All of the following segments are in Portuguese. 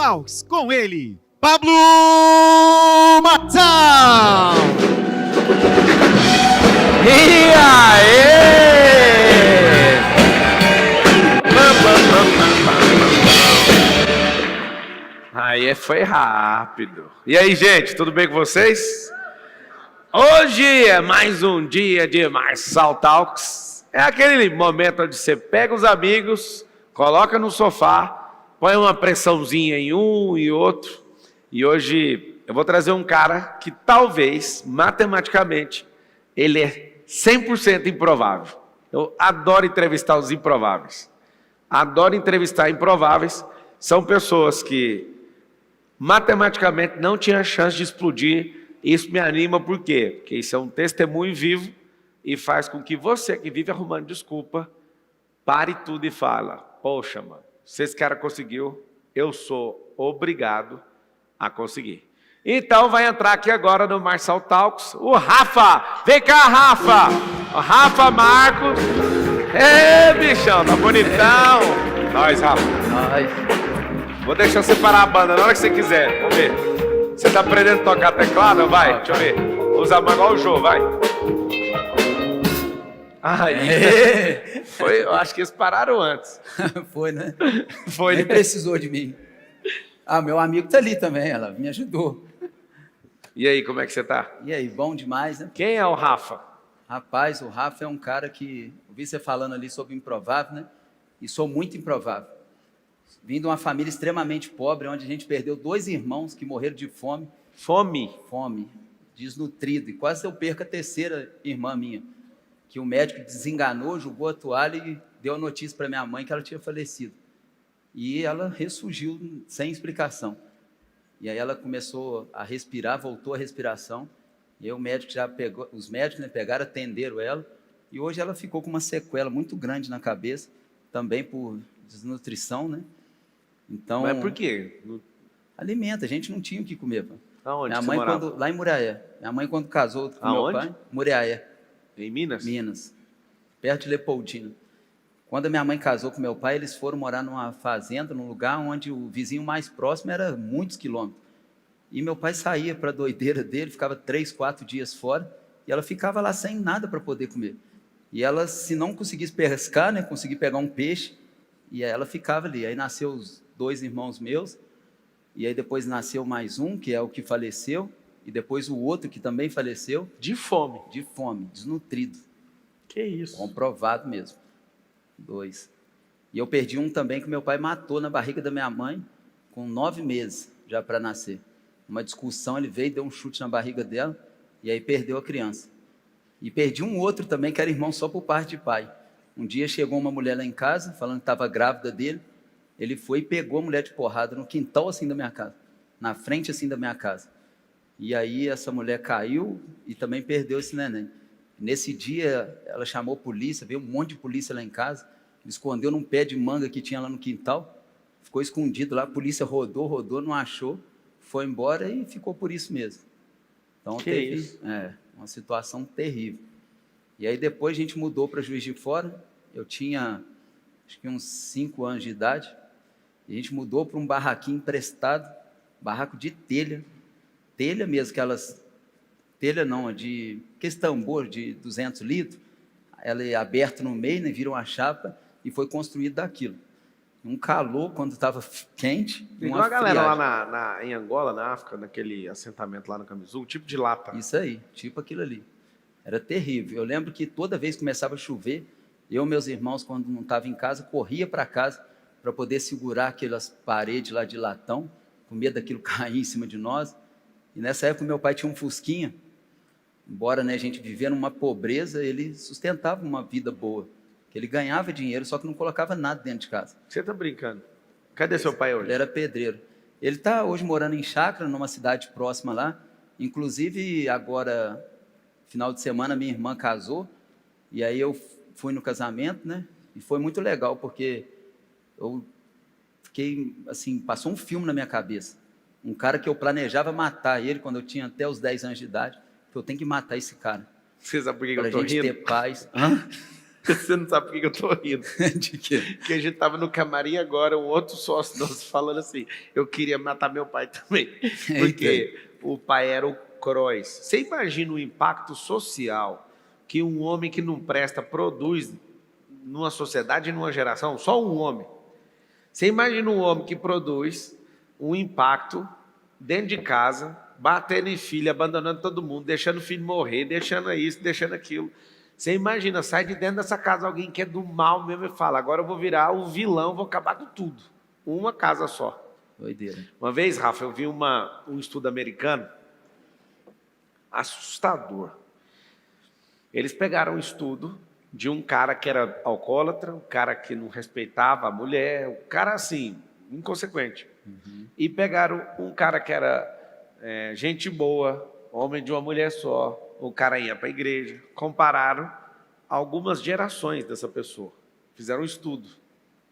Talks com ele, Pablo Matão! E aí? Aí foi rápido. E aí, gente, tudo bem com vocês? Hoje é mais um dia de Marçal Talks. É aquele momento onde você pega os amigos, coloca no sofá, põe uma pressãozinha em um e outro. E hoje eu vou trazer um cara que talvez, matematicamente, ele é 100% improvável. Eu adoro entrevistar os improváveis. Adoro entrevistar improváveis. São pessoas que matematicamente não tinham chance de explodir. Isso me anima por quê? Porque isso é um testemunho vivo e faz com que você que vive arrumando desculpa, pare tudo e fala, poxa, mano, se esse cara conseguiu, eu sou obrigado a conseguir. Então vai entrar aqui agora no Marçal Talks o Rafa. Vem cá, Rafa. O Rafa Marcos. Ê, bichão, tá bonitão. Nós, Rafa. Nós. Vou deixar você parar a banda na hora que você quiser. Vamos ver. Você tá aprendendo a tocar teclado? Vai, deixa eu ver. Usa a mão igual o Jô, vai. Aí. Foi, eu acho que eles pararam antes. Foi, né? Foi. Nem precisou de mim. Ah, meu amigo tá ali também, ela me ajudou. E aí, como é que você tá? E aí, bom demais, né? Quem é o Rafa? Rapaz, o Rafa é um cara que... Ouvi você falando ali sobre improvável, né? E sou muito improvável. Vim de uma família extremamente pobre, onde a gente perdeu 2 irmãos que morreram de fome. Fome, Desnutrido. E quase eu perco a 3ª irmã minha. Que o médico desenganou, jogou a toalha e deu a notícia para minha mãe que ela tinha falecido. E ela ressurgiu sem explicação. E aí ela começou a respirar, voltou a respiração. E aí o médico já pegou, os médicos, né, pegaram, atenderam ela. E hoje ela ficou com uma sequela muito grande na cabeça, também por desnutrição, né? Então, mas por quê? Alimenta, a gente não tinha o que comer. Pô. Aonde minha você mãe, morava? lá em Muriaé. Minha mãe, quando casou com Aonde? meu pai, Muriaé. Em Minas? Minas, perto de Leopoldina. Quando a minha mãe casou com meu pai, eles foram morar numa fazenda, num lugar onde o vizinho mais próximo era muitos quilômetros. E meu pai saía para a doideira dele, ficava 3, 4 dias fora, e ela ficava lá sem nada para poder comer. E ela, se não conseguisse pescar, né, conseguir pegar um peixe, e aí ela ficava ali. Aí nasceu os 2 irmãos meus, e aí depois nasceu mais um, que é o que faleceu, e depois o outro que também faleceu. De fome. De fome, desnutrido. Que isso? Comprovado mesmo. 2. E eu perdi um também que meu pai matou na barriga da minha mãe, com 9 meses já para nascer. Uma discussão, ele veio e deu um chute na barriga dela, e aí perdeu a criança. E perdi um outro também, que era irmão só por parte de pai. Um dia chegou uma mulher lá em casa, falando que estava grávida dele. Ele foi e pegou a mulher de porrada no quintal assim da minha casa, na frente assim da minha casa. E aí essa mulher caiu e também perdeu esse neném. Nesse dia ela chamou a polícia, veio um monte de polícia lá em casa, escondeu num pé de manga que tinha lá no quintal, ficou escondido lá, a polícia rodou, não achou, foi embora e ficou por isso mesmo. Então teve uma situação terrível. E aí depois a gente mudou para Juiz de Fora, eu tinha acho que uns 5 anos de idade, e a gente mudou para um barraquinho emprestado, barraco de telha mesmo, telha não, de aquele tambor de 200 litros, ela é aberta no meio, né, vira uma chapa, e foi construído daquilo. Um calor quando estava quente. Igual a galera lá em Angola, na África, naquele assentamento lá no Camisul, tipo de lata. Isso aí, tipo aquilo ali. Era terrível. Eu lembro que toda vez que começava a chover, eu e meus irmãos, quando não estavam em casa, corria para casa para poder segurar aquelas paredes lá de latão, com medo daquilo cair em cima de nós. E nessa época meu pai tinha um Fusquinha, embora, né, a gente vivia numa pobreza, ele sustentava uma vida boa, que ele ganhava dinheiro, só que não colocava nada dentro de casa. Você está brincando? Cadê seu pai hoje? Ele era pedreiro. Ele está hoje morando em chácara, numa cidade próxima lá. Inclusive, agora, final de semana, minha irmã casou, e aí eu fui no casamento, né? E foi muito legal, porque eu fiquei, assim, passou um filme na minha cabeça. Um cara que eu planejava matar ele quando eu tinha até os 10 anos de idade, que eu tenho que matar esse cara. Você sabe por que eu tô rindo? Pra gente ter paz. Hã? Você não sabe por que eu tô rindo. De quê? Porque a gente tava no camarim agora, um outro sócio nosso falando assim, eu queria matar meu pai também. Porque o pai era o Croix. Você imagina o impacto social que um homem que não presta produz numa sociedade e numa geração? Só um homem. Você imagina um homem que produz um impacto dentro de casa, batendo em filho, abandonando todo mundo, deixando o filho morrer, deixando isso, deixando aquilo. Você imagina, sai de dentro dessa casa alguém que é do mal mesmo e fala, agora eu vou virar o vilão, vou acabar com tudo. Uma casa só. Doideira. Uma vez, Rafa, eu vi um estudo americano assustador. Eles pegaram um estudo de um cara que era alcoólatra, um cara que não respeitava a mulher, um cara assim, inconsequente. E pegaram um cara que era gente boa, homem de uma mulher só, o cara ia para a igreja, compararam algumas gerações dessa pessoa. Fizeram um estudo.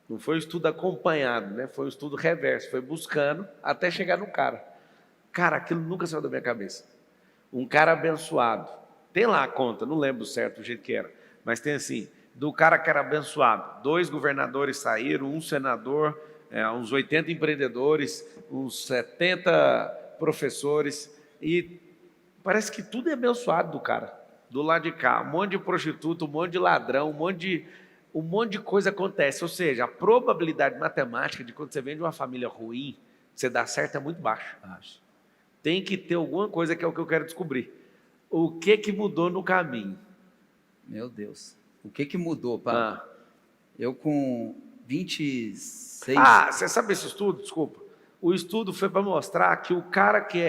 Não foi um estudo acompanhado, né? Foi um estudo reverso, foi buscando até chegar no cara. Cara, aquilo nunca saiu da minha cabeça. Um cara abençoado. Tem lá a conta, não lembro certo do jeito que era, mas tem assim, do cara que era abençoado. 2 governadores saíram, um senador, uns 80 empreendedores, uns 70 professores, e parece que tudo é abençoado do cara. Do lado de cá, um monte de prostituta, um monte de ladrão, um monte de coisa acontece. Ou seja, a probabilidade matemática de quando você vem de uma família ruim, você dar certo é muito baixa. Tem que ter alguma coisa que é o que eu quero descobrir. O que mudou no caminho? Meu Deus. O que mudou, pai? Eu com 26... Você sabe esse estudo? Desculpa. O estudo foi para mostrar que o cara que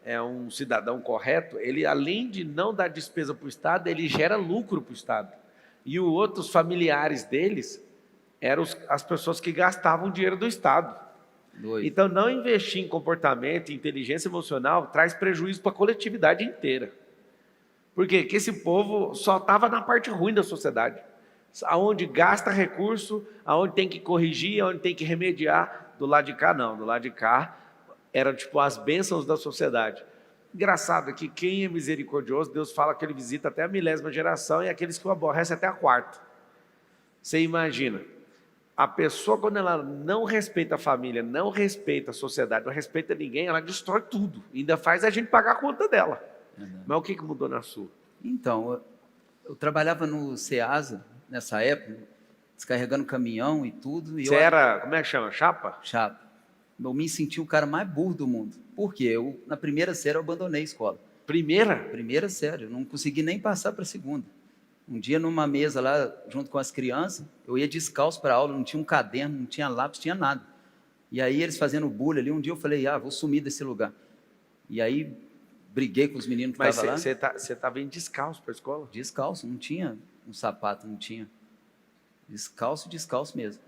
é um cidadão correto, ele além de não dar despesa para o Estado, ele gera lucro para o Estado. E os outros familiares deles eram as pessoas que gastavam dinheiro do Estado. Doido. Então, não investir em comportamento, em inteligência emocional, traz prejuízo para a coletividade inteira. Por quê? Porque esse povo só estava na parte ruim da sociedade. Aonde gasta recurso, aonde tem que corrigir, aonde tem que remediar. Do lado de cá, não. Do lado de cá, eram tipo as bênçãos da sociedade. Engraçado que quem é misericordioso, Deus fala que ele visita até a 1000ª geração e aqueles que o aborrecem até a 4ª. Você imagina, a pessoa quando ela não respeita a família, não respeita a sociedade, não respeita ninguém, ela destrói tudo. Ainda faz a gente pagar a conta dela. Mas o que mudou na sua? Então, eu trabalhava no Ceasa, nessa época, descarregando caminhão e tudo. E Você era, como é que chama? Chapa? Chapa. Eu me senti o cara mais burro do mundo. Por quê? Na primeira série, eu abandonei a escola. Primeira? Primeira série. Eu não consegui nem passar para a segunda. Um dia, numa mesa lá, junto com as crianças, eu ia descalço para a aula, não tinha um caderno, não tinha lápis, não tinha nada. E aí, eles fazendo bullying ali, um dia eu falei, vou sumir desse lugar. E aí, briguei com os meninos que estavam lá. Mas você estava indo descalço para a escola? Descalço, não tinha um sapato, não tinha. Descalço mesmo.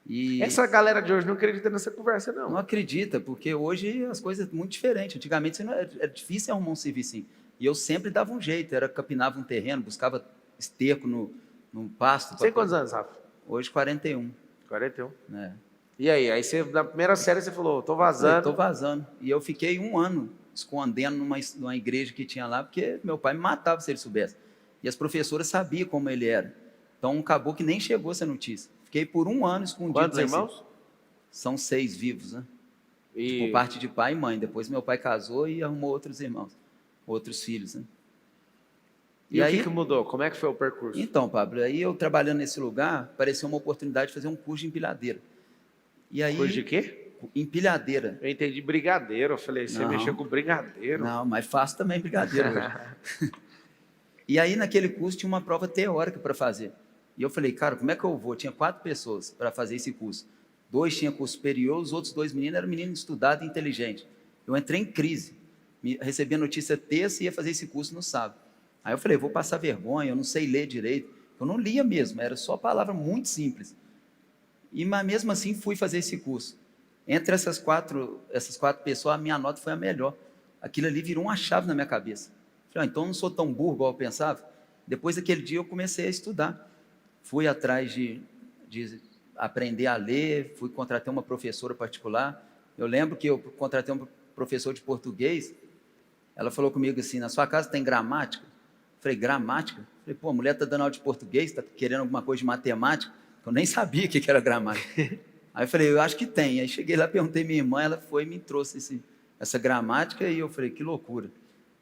E essa galera de hoje não acredita nessa conversa, não. não acredita, porque hoje as coisas são muito diferentes. Antigamente era difícil arrumar um serviço. E eu sempre dava um jeito, capinava um terreno, buscava esterco no pasto. Você tem quantos anos, Rafa? Hoje 41. 41. Né? E aí você, na primeira série você falou, estou vazando. Estou vazando. E eu fiquei 1 ano escondendo numa igreja que tinha lá, porque meu pai me matava se ele soubesse. E as professoras sabiam como ele era. Então acabou que nem chegou essa notícia. Fiquei por 1 ano escondido. Quantos irmãos? São 6 vivos, né? E... Por parte de pai e mãe. Depois meu pai casou e arrumou outros irmãos, outros filhos, né? E aí, o que mudou? Como é que foi o percurso? Então, Pablo, aí eu trabalhando nesse lugar, apareceu uma oportunidade de fazer um curso de empilhadeira. E aí, curso de quê? Empilhadeira. Eu entendi brigadeiro. Eu falei, você mexeu com brigadeiro? Não, mas faço também brigadeiro hoje. E aí, naquele curso, tinha uma prova teórica para fazer. E eu falei, cara, como é que eu vou? Tinha 4 pessoas para fazer esse curso. 2 tinham curso superior, os outros 2 meninos eram meninos estudados e inteligentes. Eu entrei em crise. Recebi a notícia terça e ia fazer esse curso no sábado. Aí eu falei, vou passar vergonha, eu não sei ler direito. Eu não lia mesmo, era só palavra muito simples. Mas mesmo assim fui fazer esse curso. Entre essas quatro pessoas, a minha nota foi a melhor. Aquilo ali virou uma chave na minha cabeça. Falei, então eu não sou tão burro igual eu pensava. Depois daquele dia eu comecei a estudar. Fui atrás de aprender a ler, fui contratar uma professora particular. Eu lembro que eu contratei um professor de português. Ela falou comigo assim, na sua casa tem gramática? Eu falei, gramática? Falei, pô, a mulher está dando aula de português, está querendo alguma coisa de matemática, que eu nem sabia o que era gramática. Aí eu falei, eu acho que tem. Aí cheguei lá, perguntei à minha irmã, ela foi e me trouxe essa gramática, e eu falei, que loucura.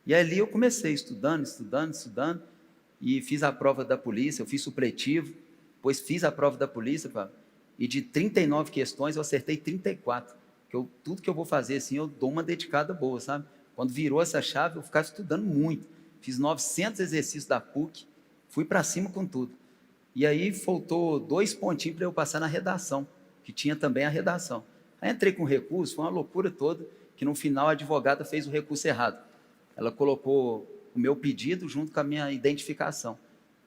E ali eu comecei estudando, e fiz a prova da polícia, eu fiz supletivo, depois fiz a prova da polícia, e de 39 questões eu acertei 34. Tudo que eu vou fazer assim, eu dou uma dedicada boa, sabe? Quando virou essa chave, eu ficava estudando muito. Fiz 900 exercícios da PUC, fui para cima com tudo. E aí faltou 2 pontinhos para eu passar na redação, que tinha também a redação. Aí entrei com recurso, foi uma loucura toda, que no final a advogada fez o recurso errado. Ela colocou o meu pedido junto com a minha identificação.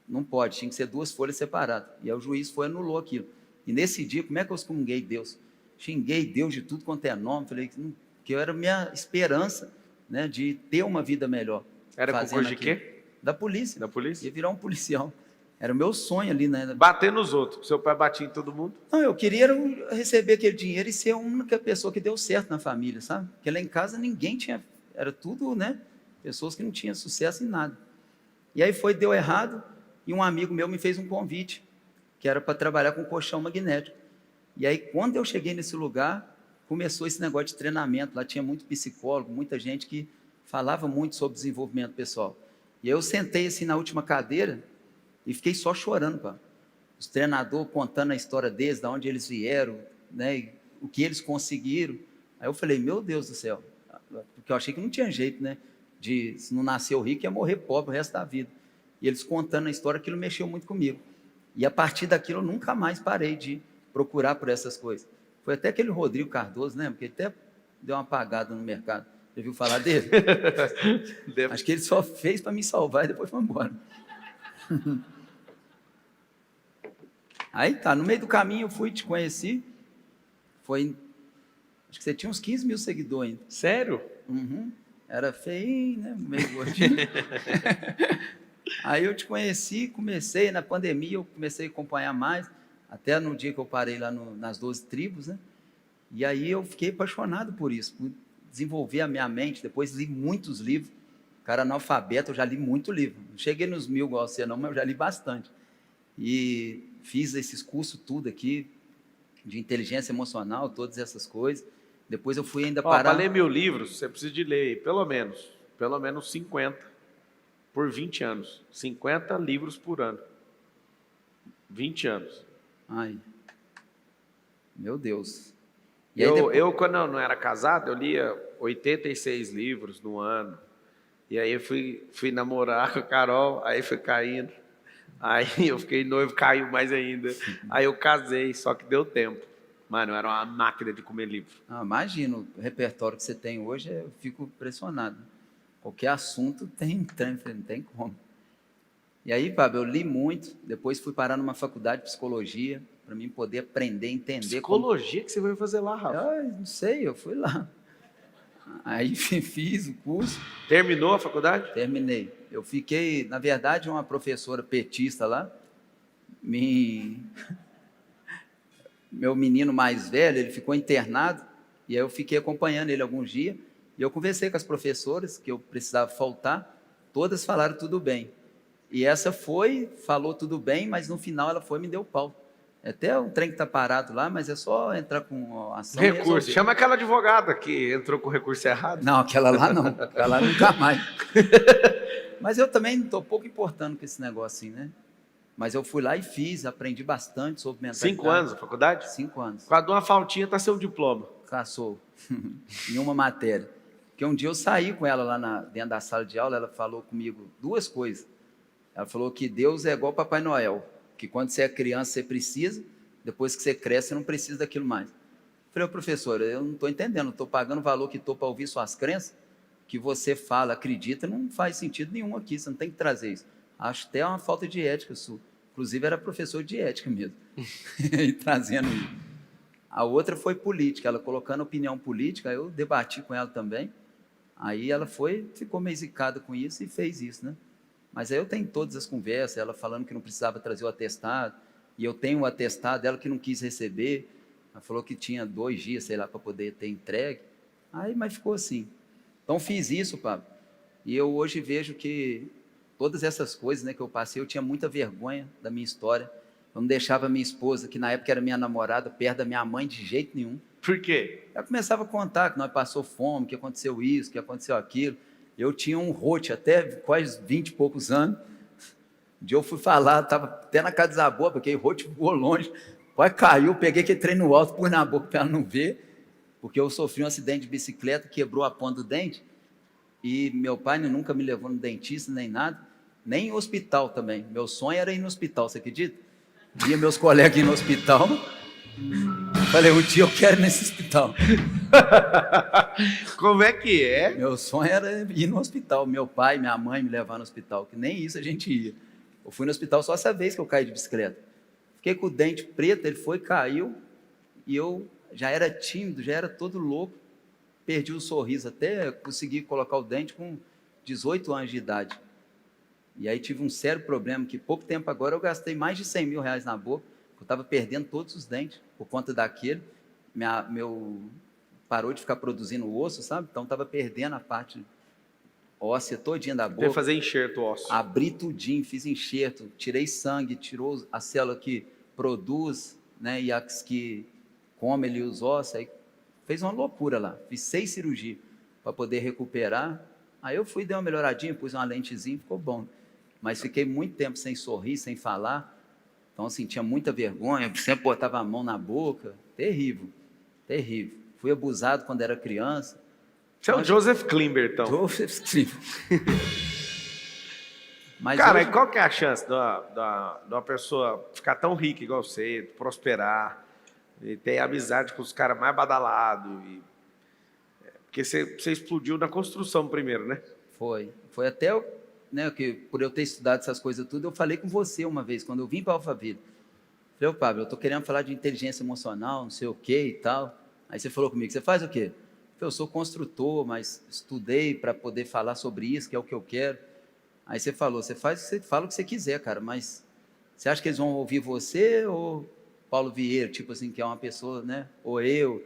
Não pode, tinha que ser 2 folhas separadas. E aí o juiz foi e anulou aquilo. E nesse dia, como é que eu excomunguei Deus? Xinguei Deus de tudo quanto é nome, falei que eu era minha esperança, né, de ter uma vida melhor. Era concurso de quê? Da polícia. Da polícia? Ia virar um policial. Era o meu sonho ali, né? Bater nos outros. Seu pai batia em todo mundo? Não, eu queria receber aquele dinheiro e ser a única pessoa que deu certo na família, sabe? Porque lá em casa ninguém tinha, era tudo, né? Pessoas que não tinham sucesso em nada. E aí deu errado, e um amigo meu me fez um convite, que era para trabalhar com colchão magnético. E aí, quando eu cheguei nesse lugar, começou esse negócio de treinamento. Lá tinha muito psicólogo, muita gente que falava muito sobre desenvolvimento pessoal. E aí eu sentei assim na última cadeira e fiquei só chorando, pá. Os treinadores contando a história deles, de onde eles vieram, né, e o que eles conseguiram. Aí eu falei, meu Deus do céu, porque eu achei que não tinha jeito, né, se não nasceu rico, ia morrer pobre o resto da vida. E eles contando a história, aquilo mexeu muito comigo. E a partir daquilo eu nunca mais parei de procurar por essas coisas. Foi até aquele Rodrigo Cardoso, né, porque ele até deu uma apagada no mercado. Você viu falar dele? Acho que ele só fez para me salvar e depois foi embora. Aí tá, no meio do caminho eu fui, te conheci. Acho que você tinha uns 15 mil seguidores ainda. Sério? Uhum. Era feio, né? Meio gordinho. Aí eu te conheci, comecei, na pandemia eu comecei a acompanhar mais, até no dia que eu parei lá nas 12 tribos, né? E aí eu fiquei apaixonado por isso, por desenvolver a minha mente. Depois li muitos livros. Cara analfabeto, eu já li muito livro. Não cheguei nos 1000 igual você não, mas eu já li bastante. E fiz esses cursos tudo aqui, de inteligência emocional, todas essas coisas. Depois eu fui ainda parar... Para ler 1000 livros, você precisa de ler pelo menos 50 por 20 anos. 50 livros por ano. 20 anos. Ai, meu Deus. E eu quando eu não era casado, eu lia 86 livros no ano. E aí eu fui namorar com a Carol, aí foi caindo. Aí eu fiquei noivo, caiu mais ainda. Aí eu casei, só que deu tempo. Mano, eu era uma máquina de comer livro. Imagino o repertório que você tem hoje, eu fico impressionado. Qualquer assunto tem, não tem como. E aí, Fábio, eu li muito, depois fui parar numa faculdade de psicologia, para mim poder aprender, entender... Psicologia que você veio fazer lá, Rafa? Não sei, eu fui lá. Aí fiz o curso. Terminou a faculdade? Terminei. Eu fiquei, na verdade, uma professora petista lá, meu menino mais velho, ele ficou internado, e aí eu fiquei acompanhando ele alguns dias, e eu conversei com as professoras, que eu precisava faltar, todas falaram tudo bem. E essa falou tudo bem, mas no final ela me deu pau. É até um trem que está parado lá, mas é só entrar com ação. Recurso. Chama aquela advogada que entrou com o recurso errado. Não, aquela lá não. Aquela lá nunca mais. Mas eu também não estou pouco importando com esse negócio assim, né? Mas eu fui lá e fiz, aprendi bastante sobre mentalidade. 5 anos a faculdade? 5 anos. Com a de uma faltinha está seu diploma. Caçou. Em uma matéria. Porque um dia eu saí com ela lá dentro da sala de aula, ela falou comigo 2 coisas. Ela falou que Deus é igual Papai Noel, que quando você é criança você precisa, depois que você cresce você não precisa daquilo mais. Eu falei, professor, eu não estou entendendo, não estou pagando o valor que estou para ouvir suas crenças, que você fala, acredita, não faz sentido nenhum aqui, você não tem que trazer isso. Acho até uma falta de ética sua. Inclusive era professor de ética mesmo, e trazendo isso. A outra foi política, ela colocando opinião política, eu debati com ela também, aí ela ficou meio zicada com isso e fez isso, né? Mas aí eu tenho todas as conversas, ela falando que não precisava trazer o atestado, e eu tenho o atestado dela que não quis receber, ela falou que tinha 2 dias, sei lá, para poder ter entregue, mas ficou assim. Então fiz isso, Pablo, e eu hoje vejo que todas essas coisas, né, que eu passei, eu tinha muita vergonha da minha história. Eu não deixava a minha esposa, que na época era minha namorada, perto da minha mãe de jeito nenhum. Por quê? Ela começava a contar que nós passou fome, que aconteceu isso, que aconteceu aquilo. Eu tinha um rote até quase 20 e poucos anos. Um dia eu fui falar, estava até na casa da boa, porque o rote voou longe. Quase caiu, peguei aquele trem no alto, pus na boca para ela não ver, porque eu sofri um acidente de bicicleta, quebrou a ponta do dente, e meu pai nunca me levou no dentista, nem nada, nem em hospital também. Meu sonho era ir no hospital, você acredita? Via meus colegas ir no hospital. Falei, um dia eu quero ir nesse hospital. Como é que é? Meu sonho era ir no hospital. Meu pai, minha mãe me levar no hospital, que nem isso a gente ia. Eu fui no hospital só essa vez que eu caí de bicicleta. Fiquei com o dente preto, ele foi, caiu, e eu já era tímido, já era todo louco. Perdi o sorriso, até consegui colocar o dente com 18 anos de idade. E aí tive um sério problema, que pouco tempo agora eu gastei mais de 100 mil reais na boca, eu estava perdendo todos os dentes por conta daquele. Meu parou de ficar produzindo osso, sabe? Então estava perdendo a parte óssea todinha da boca. Deve fazer enxerto ósseo. Abri tudinho, fiz enxerto, tirei sangue, tirou a célula que produz, né, e as que come ali os ossos. Aí fez uma loucura lá. Fiz 6 cirurgias para poder recuperar. Aí eu fui, dei uma melhoradinha, pus uma lentezinha, ficou bom. Mas fiquei muito tempo sem sorrir, sem falar. Então, assim, tinha muita vergonha, sempre botava a mão na boca. Terrível, terrível. Fui abusado quando era criança. Você é o Joseph Klimber, então. Joseph Klimber. Mas cara, hoje... e qual que é a chance de uma pessoa ficar tão rica igual você, prosperar, e ter amizade com os caras mais badalados? Porque você explodiu na construção primeiro, né? Foi até, né, que por eu ter estudado essas coisas tudo, eu falei com você uma vez, quando eu vim para a Alphaville. Falei, Pablo, eu estou querendo falar de inteligência emocional, não sei o que e tal. Aí você falou comigo, você faz o quê? Eu sou construtor, mas estudei para poder falar sobre isso, que é o que eu quero. Aí você falou, você fala o que você quiser, cara, mas você acha que eles vão ouvir você ou Paulo Vieira, tipo assim, que é uma pessoa, né? Ou eu?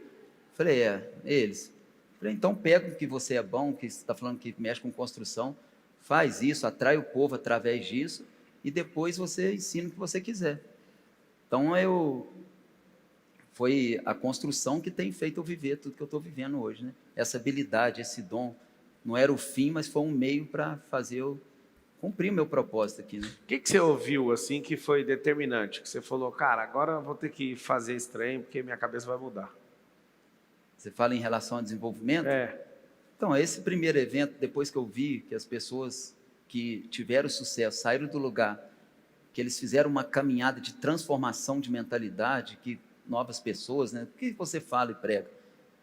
Falei, eles. Falei, então pega o que você é bom, que você está falando que mexe com construção, faz isso, atrai o povo através disso, e depois você ensina o que você quiser. Então, foi a construção que tem feito eu viver tudo que eu estou vivendo hoje, né? Essa habilidade, esse dom, não era o fim, mas foi um meio para fazer eu cumprir o meu propósito aqui, né? O que você ouviu, assim, que foi determinante? Que você falou, cara, agora eu vou ter que fazer esse trem, porque minha cabeça vai mudar. Você fala em relação ao desenvolvimento? Então, esse primeiro evento, depois que eu vi que as pessoas que tiveram sucesso, saíram do lugar, que eles fizeram uma caminhada de transformação de mentalidade, que novas pessoas, né? O que você fala e prega?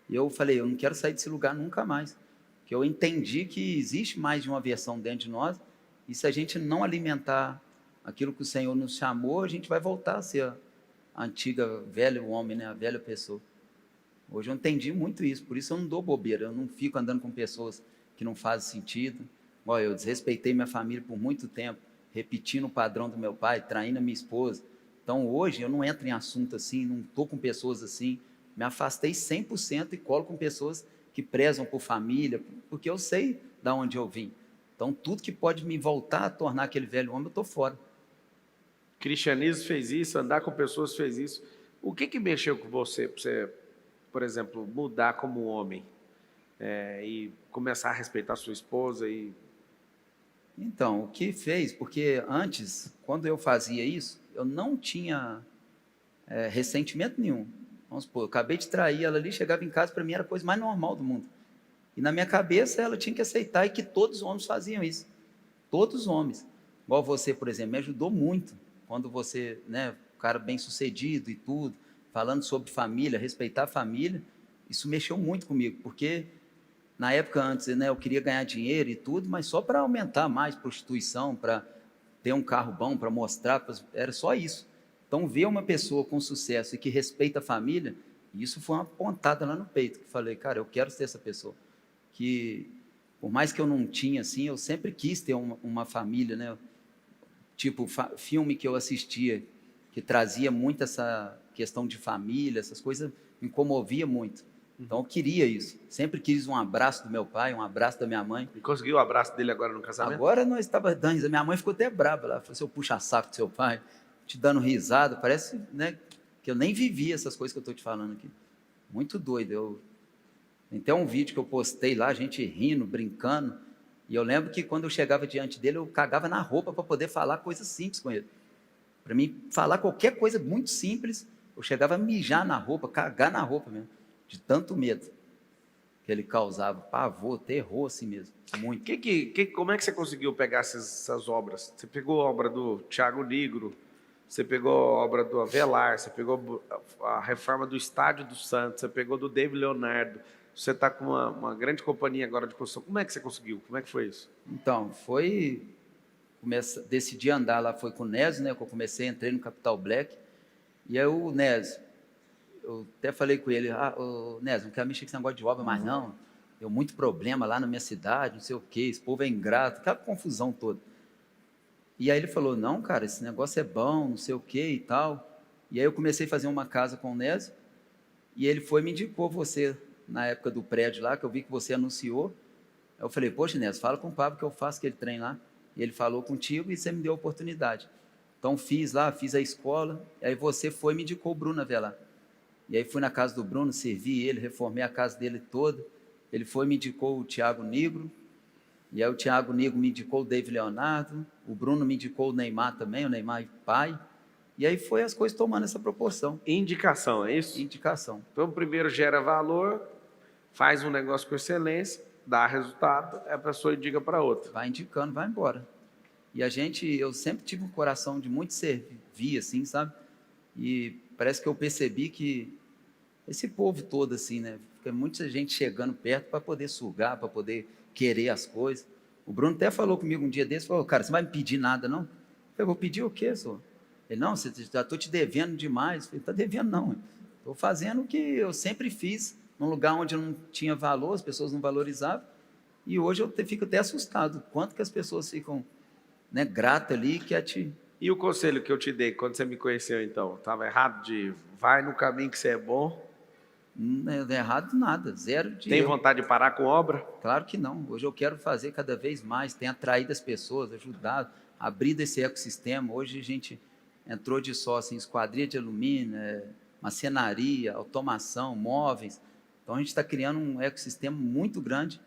E eu falei, eu não quero sair desse lugar nunca mais, porque eu entendi que existe mais de uma versão dentro de nós, e se a gente não alimentar aquilo que o Senhor nos chamou, a gente vai voltar a ser a antiga, velho homem, né? A velha pessoa. Hoje eu entendi muito isso, por isso eu não dou bobeira, eu não fico andando com pessoas que não fazem sentido. Olha, eu desrespeitei minha família por muito tempo, repetindo o padrão do meu pai, traindo a minha esposa. Então hoje eu não entro em assunto assim, não estou com pessoas assim, me afastei 100% e colo com pessoas que prezam por família, porque eu sei de onde eu vim. Então tudo que pode me voltar a tornar aquele velho homem, eu estou fora. Cristianismo fez isso, andar com pessoas fez isso. O que mexeu com você, para você, por exemplo, mudar como homem e começar a respeitar sua esposa? Então, o que fez? Porque antes, quando eu fazia isso, eu não tinha ressentimento nenhum. Vamos supor, eu acabei de trair ela ali, chegava em casa, para mim era a coisa mais normal do mundo. E na minha cabeça ela tinha que aceitar, e que todos os homens faziam isso. Todos os homens. Igual você, por exemplo, me ajudou muito. Quando você, né, um cara bem sucedido e tudo, falando sobre família, respeitar a família, isso mexeu muito comigo, porque na época antes, né, eu queria ganhar dinheiro e tudo, mas só para aumentar mais prostituição, para ter um carro bom, para mostrar, era só isso. Então, ver uma pessoa com sucesso e que respeita a família, isso foi uma pontada lá no peito, que falei, cara, eu quero ser essa pessoa. Que, por mais que eu não tinha, assim, eu sempre quis ter uma família, né? Tipo, filme que eu assistia, que trazia muito essa questão de família, essas coisas, me comovia muito. Então eu queria isso. Sempre quis um abraço do meu pai, um abraço da minha mãe. E conseguiu o abraço dele agora no casamento? Agora nós estávamos dando risada. Minha mãe ficou até brava. Ela falou: seu puxa-saco do seu pai, te dando risada. Parece, né, que eu nem vivi essas coisas que eu estou te falando aqui. Muito doido. Tem até um vídeo que eu postei lá, a gente rindo, brincando. E eu lembro que quando eu chegava diante dele, eu cagava na roupa para poder falar coisas simples com ele. Para mim, falar qualquer coisa muito simples, eu chegava a mijar na roupa, cagar na roupa mesmo, de tanto medo que ele causava, pavor, terror assim mesmo, muito. Como é que você conseguiu pegar essas obras? Você pegou a obra do Tiago Nigro, você pegou a obra do Avelar, você pegou a reforma do Estádio do Santos, você pegou do David Leonardo, você está com uma grande companhia agora de construção. Como é que você conseguiu? Como é que foi isso? Então, decidi andar lá, foi com o Nésio, né, que eu comecei, entrei no Capital Black, e aí o Nésio, eu até falei com ele: Nésio, não quero mexer com esse negócio de obra mais não, deu muito problema lá na minha cidade, não sei o quê, esse povo é ingrato, aquela confusão toda. E aí ele falou: não, cara, esse negócio é bom, não sei o quê e tal. E aí eu comecei a fazer uma casa com o Nésio, e ele me indicou você, na época do prédio lá, que eu vi que você anunciou. Eu falei: poxa, Nésio, fala com o Pablo que eu faço aquele trem lá. E ele falou contigo e você me deu a oportunidade. Então fiz lá, fiz a escola, e aí você me indicou o Bruno Avelar. E aí fui na casa do Bruno, servi ele, reformei a casa dele toda. Ele me indicou o Tiago Nigro, e aí o Tiago Nigro me indicou o David Leonardo, o Bruno me indicou o Neymar também, o Neymar pai. E aí foi as coisas tomando essa proporção. Indicação, é isso? Indicação. Então, primeiro gera valor, faz um negócio com excelência, dá resultado, a pessoa indica para outra. Vai indicando, vai embora. E eu sempre tive um coração de muito servir, assim, sabe? E parece que eu percebi que esse povo todo, assim, né? Fica muita gente chegando perto para poder sugar, para poder querer as coisas. O Bruno até falou comigo um dia desse, falou: cara, você não vai me pedir nada, não? Eu falei: vou pedir o quê, senhor? Ele: não, já estou te devendo demais. Eu falei: está devendo não, estou fazendo o que eu sempre fiz, num lugar onde não tinha valor, as pessoas não valorizavam, e hoje eu fico até assustado, quanto que as pessoas ficam, né, gratas ali, quer te... E o conselho que eu te dei quando você me conheceu, então? Estava errado de vai no caminho que você é bom? Não é errado nada, zero de... Tem vontade de parar com obra? Claro que não, hoje eu quero fazer cada vez mais, tenho atraído as pessoas, ajudado, abrido esse ecossistema. Hoje a gente entrou de sócio em esquadria de alumínio, marcenaria, automação, móveis. Então a gente está criando um ecossistema muito grande,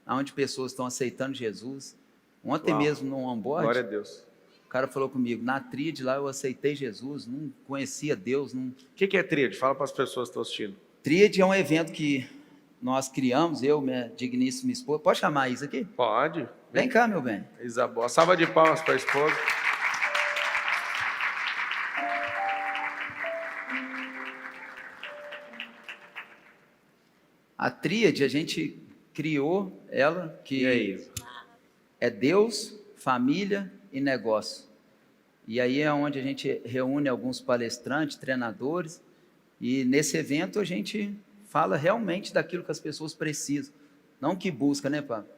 onde pessoas estão aceitando Jesus. Ontem mesmo no onboard, glória a Deus, o cara falou comigo: na tríade lá eu aceitei Jesus, não conhecia Deus. O que é tríade? Fala para as pessoas que estão assistindo. Tríade é um evento que nós criamos, eu, minha digníssima esposa. Pode chamar isso aqui? Pode. Vem cá, meu bem. Isabel, salva de palmas para a esposa. A tríade, a gente criou ela, que é Deus, família e negócio. E aí é onde a gente reúne alguns palestrantes, treinadores, e nesse evento a gente fala realmente daquilo que as pessoas precisam. Não que busca, né, Pablo?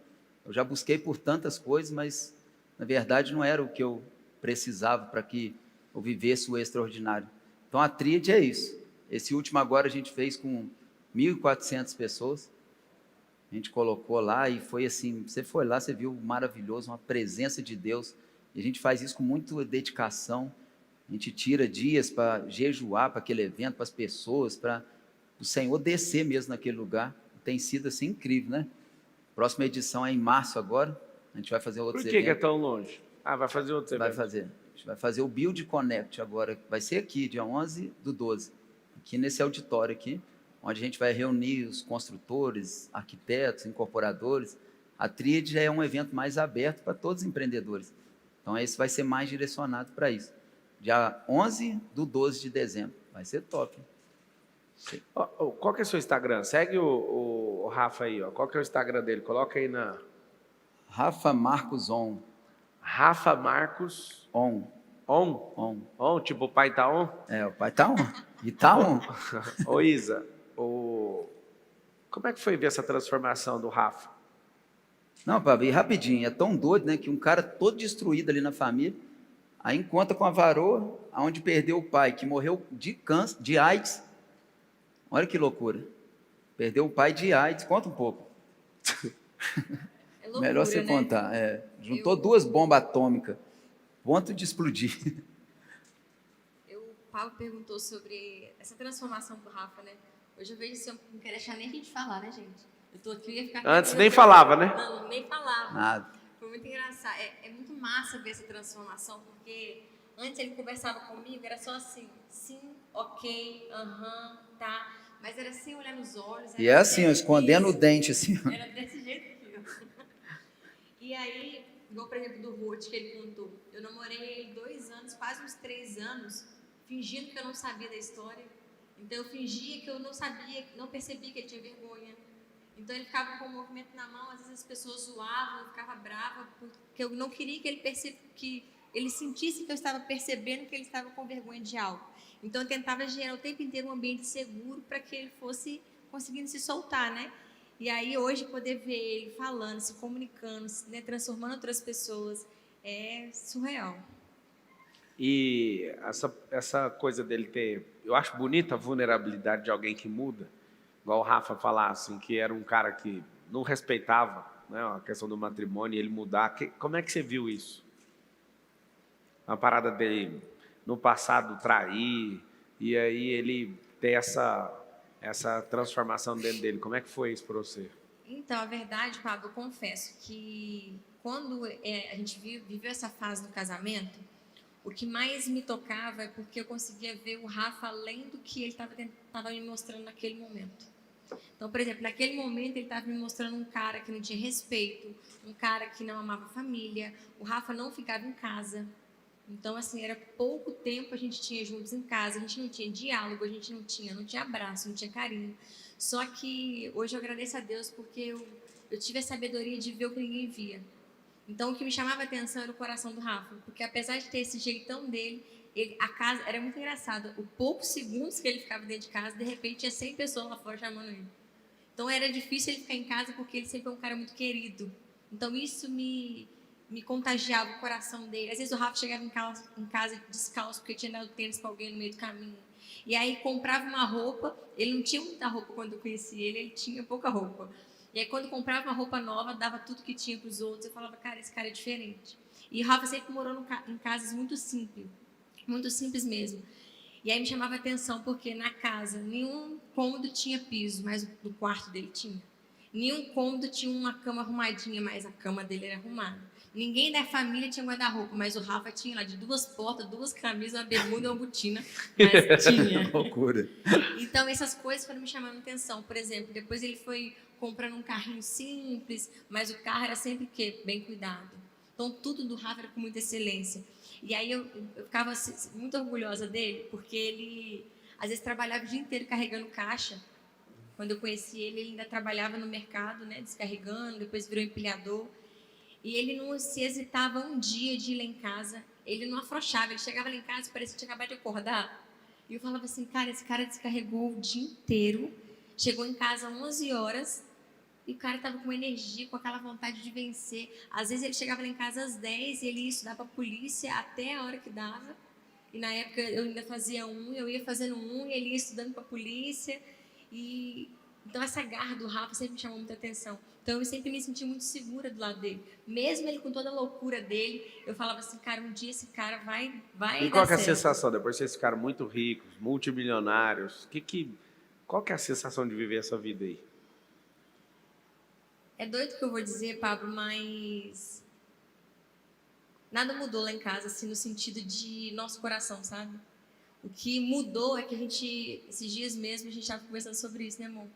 Eu já busquei por tantas coisas, mas na verdade não era o que eu precisava para que eu vivesse o extraordinário. Então a tríade é isso. Esse último agora a gente fez com 1.400 pessoas. A gente colocou lá e foi assim, você foi lá, você viu maravilhoso, uma presença de Deus. E a gente faz isso com muita dedicação. A gente tira dias para jejuar para aquele evento, para as pessoas, para o Senhor descer mesmo naquele lugar. Tem sido assim incrível, né? Próxima edição é em março agora. A gente vai fazer outros eventos. Por que é tão longe? Vai fazer outros eventos? Vai fazer. A gente vai fazer o Build Connect agora. Vai ser aqui, dia 11/12. Aqui nesse auditório aqui, onde a gente vai reunir os construtores, arquitetos, incorporadores. A tríade é um evento mais aberto para todos os empreendedores. Então, esse vai ser mais direcionado para isso. Dia 11/12 de dezembro. Vai ser top. Sim. Qual que é o seu Instagram? Segue o Rafa aí. Qual que é o Instagram dele? Coloca aí na... Rafa Marcos On. Rafa Marcos... On. On? On. On, tipo o pai tá on? O pai tá on. E tá on. Ô Isa, como é que foi ver essa transformação do Rafa? Não, Pablo, e rapidinho, é tão doido, né, que um cara todo destruído ali na família, aí encontra com a varoa, onde perdeu o pai, que morreu de câncer, de AIDS. Olha que loucura. Perdeu o pai de AIDS. Conta um pouco. É loucura, Melhor você né? contar. Juntou 2 bombas atômicas. Ponto de explodir. O Paulo perguntou sobre essa transformação do Rafa, né? Hoje eu vejo assim, eu não quero deixar nem a gente falar, né, gente? Eu tô aqui, eu ia ficar... Antes nem falava, né? Não, nem falava. Nada. Foi muito engraçado. É muito massa ver essa transformação, porque antes ele conversava comigo, era só assim, sim, ok, aham, tá. Mas era sem olhar nos olhos. E é assim, ó, escondendo o dente, assim. Era desse jeito aqui, ó. E aí, igual por exemplo do Ruth, que ele contou. Eu namorei 2 anos, quase uns 3 anos, fingindo que eu não sabia da história. Então eu fingia que eu não sabia, não percebia que ele tinha vergonha. Então ele ficava com o movimento na mão, às vezes as pessoas zoavam, eu ficava brava, porque eu não queria que ele sentisse que eu estava percebendo que ele estava com vergonha de algo. Então eu tentava gerar o tempo inteiro um ambiente seguro para que ele fosse conseguindo se soltar, né? E aí hoje poder ver ele falando, se comunicando, né, transformando outras pessoas, é surreal. E essa coisa dele ter... Eu acho bonita a vulnerabilidade de alguém que muda. Igual o Rafa falar, assim, que era um cara que não respeitava, né, a questão do matrimônio e ele mudar. Como é que você viu isso? A parada dele, no passado, trair, e aí ele ter essa transformação dentro dele. Como é que foi isso para você? Então, a verdade, Pablo, eu confesso que quando a gente viveu essa fase do casamento, o que mais me tocava é porque eu conseguia ver o Rafa além do que ele estava me mostrando naquele momento. Então, por exemplo, naquele momento ele estava me mostrando um cara que não tinha respeito, um cara que não amava a família. O Rafa não ficava em casa. Então, assim, era pouco tempo a gente tinha juntos em casa, a gente não tinha diálogo, a gente não tinha abraço, não tinha carinho. Só que hoje eu agradeço a Deus porque eu tive a sabedoria de ver o que ninguém via. Então, o que me chamava a atenção era o coração do Rafa, porque apesar de ter esse jeitão dele, a casa era muito engraçada. O poucos segundos que ele ficava dentro de casa, de repente tinha 100 pessoas lá fora chamando ele. Então, era difícil ele ficar em casa porque ele sempre foi um cara muito querido. Então, isso me contagiava o coração dele. Às vezes o Rafa chegava em casa descalço porque tinha dado tênis para alguém no meio do caminho. E aí comprava uma roupa, ele não tinha muita roupa quando eu conheci ele tinha pouca roupa. E aí quando comprava uma roupa nova, dava tudo que tinha para os outros. Eu falava, cara, esse cara é diferente. E o Rafa sempre morou em casas muito simples mesmo. E aí me chamava a atenção porque na casa nenhum cômodo tinha piso, mas no quarto dele tinha. Nenhum cômodo tinha uma cama arrumadinha, mas a cama dele era arrumada. Ninguém da família tinha guarda-roupa, mas o Rafa tinha lá de 2 portas, 2 camisas, uma bermuda e uma botina, mas tinha. Loucura. Então essas coisas foram me chamando a atenção. Por exemplo, depois ele foi comprando um carrinho simples, mas o carro era sempre o quê? Bem cuidado. Então tudo do Rafa era com muita excelência. E aí eu ficava muito orgulhosa dele, porque ele às vezes trabalhava o dia inteiro carregando caixa. Quando eu conheci ele ainda trabalhava no mercado, né, descarregando, depois virou empilhador. E ele não se hesitava um dia de ir lá em casa. Ele não afrouxava, ele chegava lá em casa e parecia que tinha acabado de acordar. E eu falava assim, cara, esse cara descarregou o dia inteiro, chegou em casa às 11 horas, e o cara estava com energia, com aquela vontade de vencer. Às vezes ele chegava lá em casa às 10 e ele ia estudar para a polícia até a hora que dava. E na época eu ainda fazia eu ia fazendo e ele ia estudando para a polícia. Então essa garra do Rafa sempre me chamou muita atenção. Então eu sempre me senti muito segura do lado dele. Mesmo ele com toda a loucura dele, eu falava assim, cara, um dia esse cara vai E qual dar que é a certo. sensação, depois vocês ficaram muito ricos, multimilionários, qual que é a sensação de viver essa vida aí? É doido o que eu vou dizer, Pablo, mas nada mudou lá em casa, assim, no sentido de nosso coração, sabe? O que mudou é que esses dias mesmo, a gente estava conversando sobre isso, né, amor?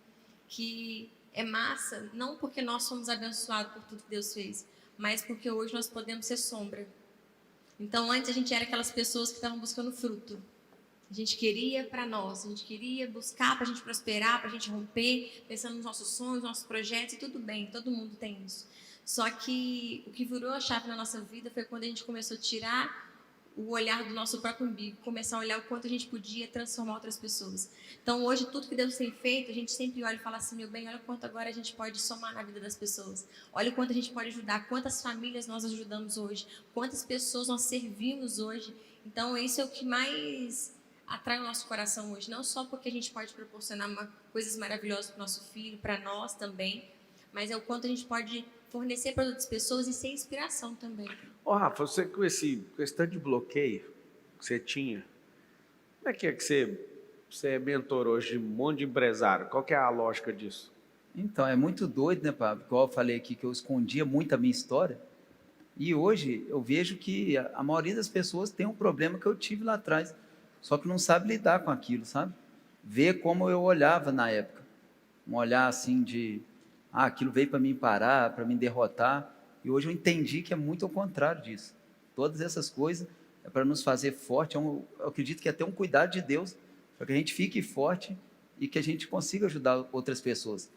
Que é massa, não porque nós somos abençoados por tudo que Deus fez, mas porque hoje nós podemos ser sombra. Então, antes a gente era aquelas pessoas que estavam buscando fruto. A gente queria para nós, a gente queria buscar para a gente prosperar, para a gente romper, pensando nos nossos sonhos, nos nossos projetos, e tudo bem, todo mundo tem isso. Só que o que virou a chave na nossa vida foi quando a gente começou a tirar o olhar do nosso próprio umbigo, começar a olhar o quanto a gente podia transformar outras pessoas. Então, hoje, tudo que Deus tem feito, a gente sempre olha e fala assim, meu bem, olha quanto agora a gente pode somar na vida das pessoas. Olha o quanto a gente pode ajudar, quantas famílias nós ajudamos hoje, quantas pessoas nós servimos hoje. Então, isso é o que mais atrai o nosso coração hoje, não só porque a gente pode proporcionar coisas maravilhosas para o nosso filho, para nós também, mas é o quanto a gente pode fornecer para outras pessoas e ser inspiração também. Ô, Rafa, você com esse tanto de bloqueio que você tinha, como é que você é mentor hoje de um monte de empresário? Qual que é a lógica disso? Então, é muito doido, né, Pablo? Igual eu falei aqui, que eu escondia muito a minha história. E hoje eu vejo que a maioria das pessoas tem um problema que eu tive lá atrás, só que não sabe lidar com aquilo, sabe? Ver como eu olhava na época. Um olhar assim de, aquilo veio para me parar, para me derrotar. E hoje eu entendi que é muito ao contrário disso. Todas essas coisas é para nos fazer forte. Eu acredito que é até um cuidado de Deus, para que a gente fique forte e que a gente consiga ajudar outras pessoas.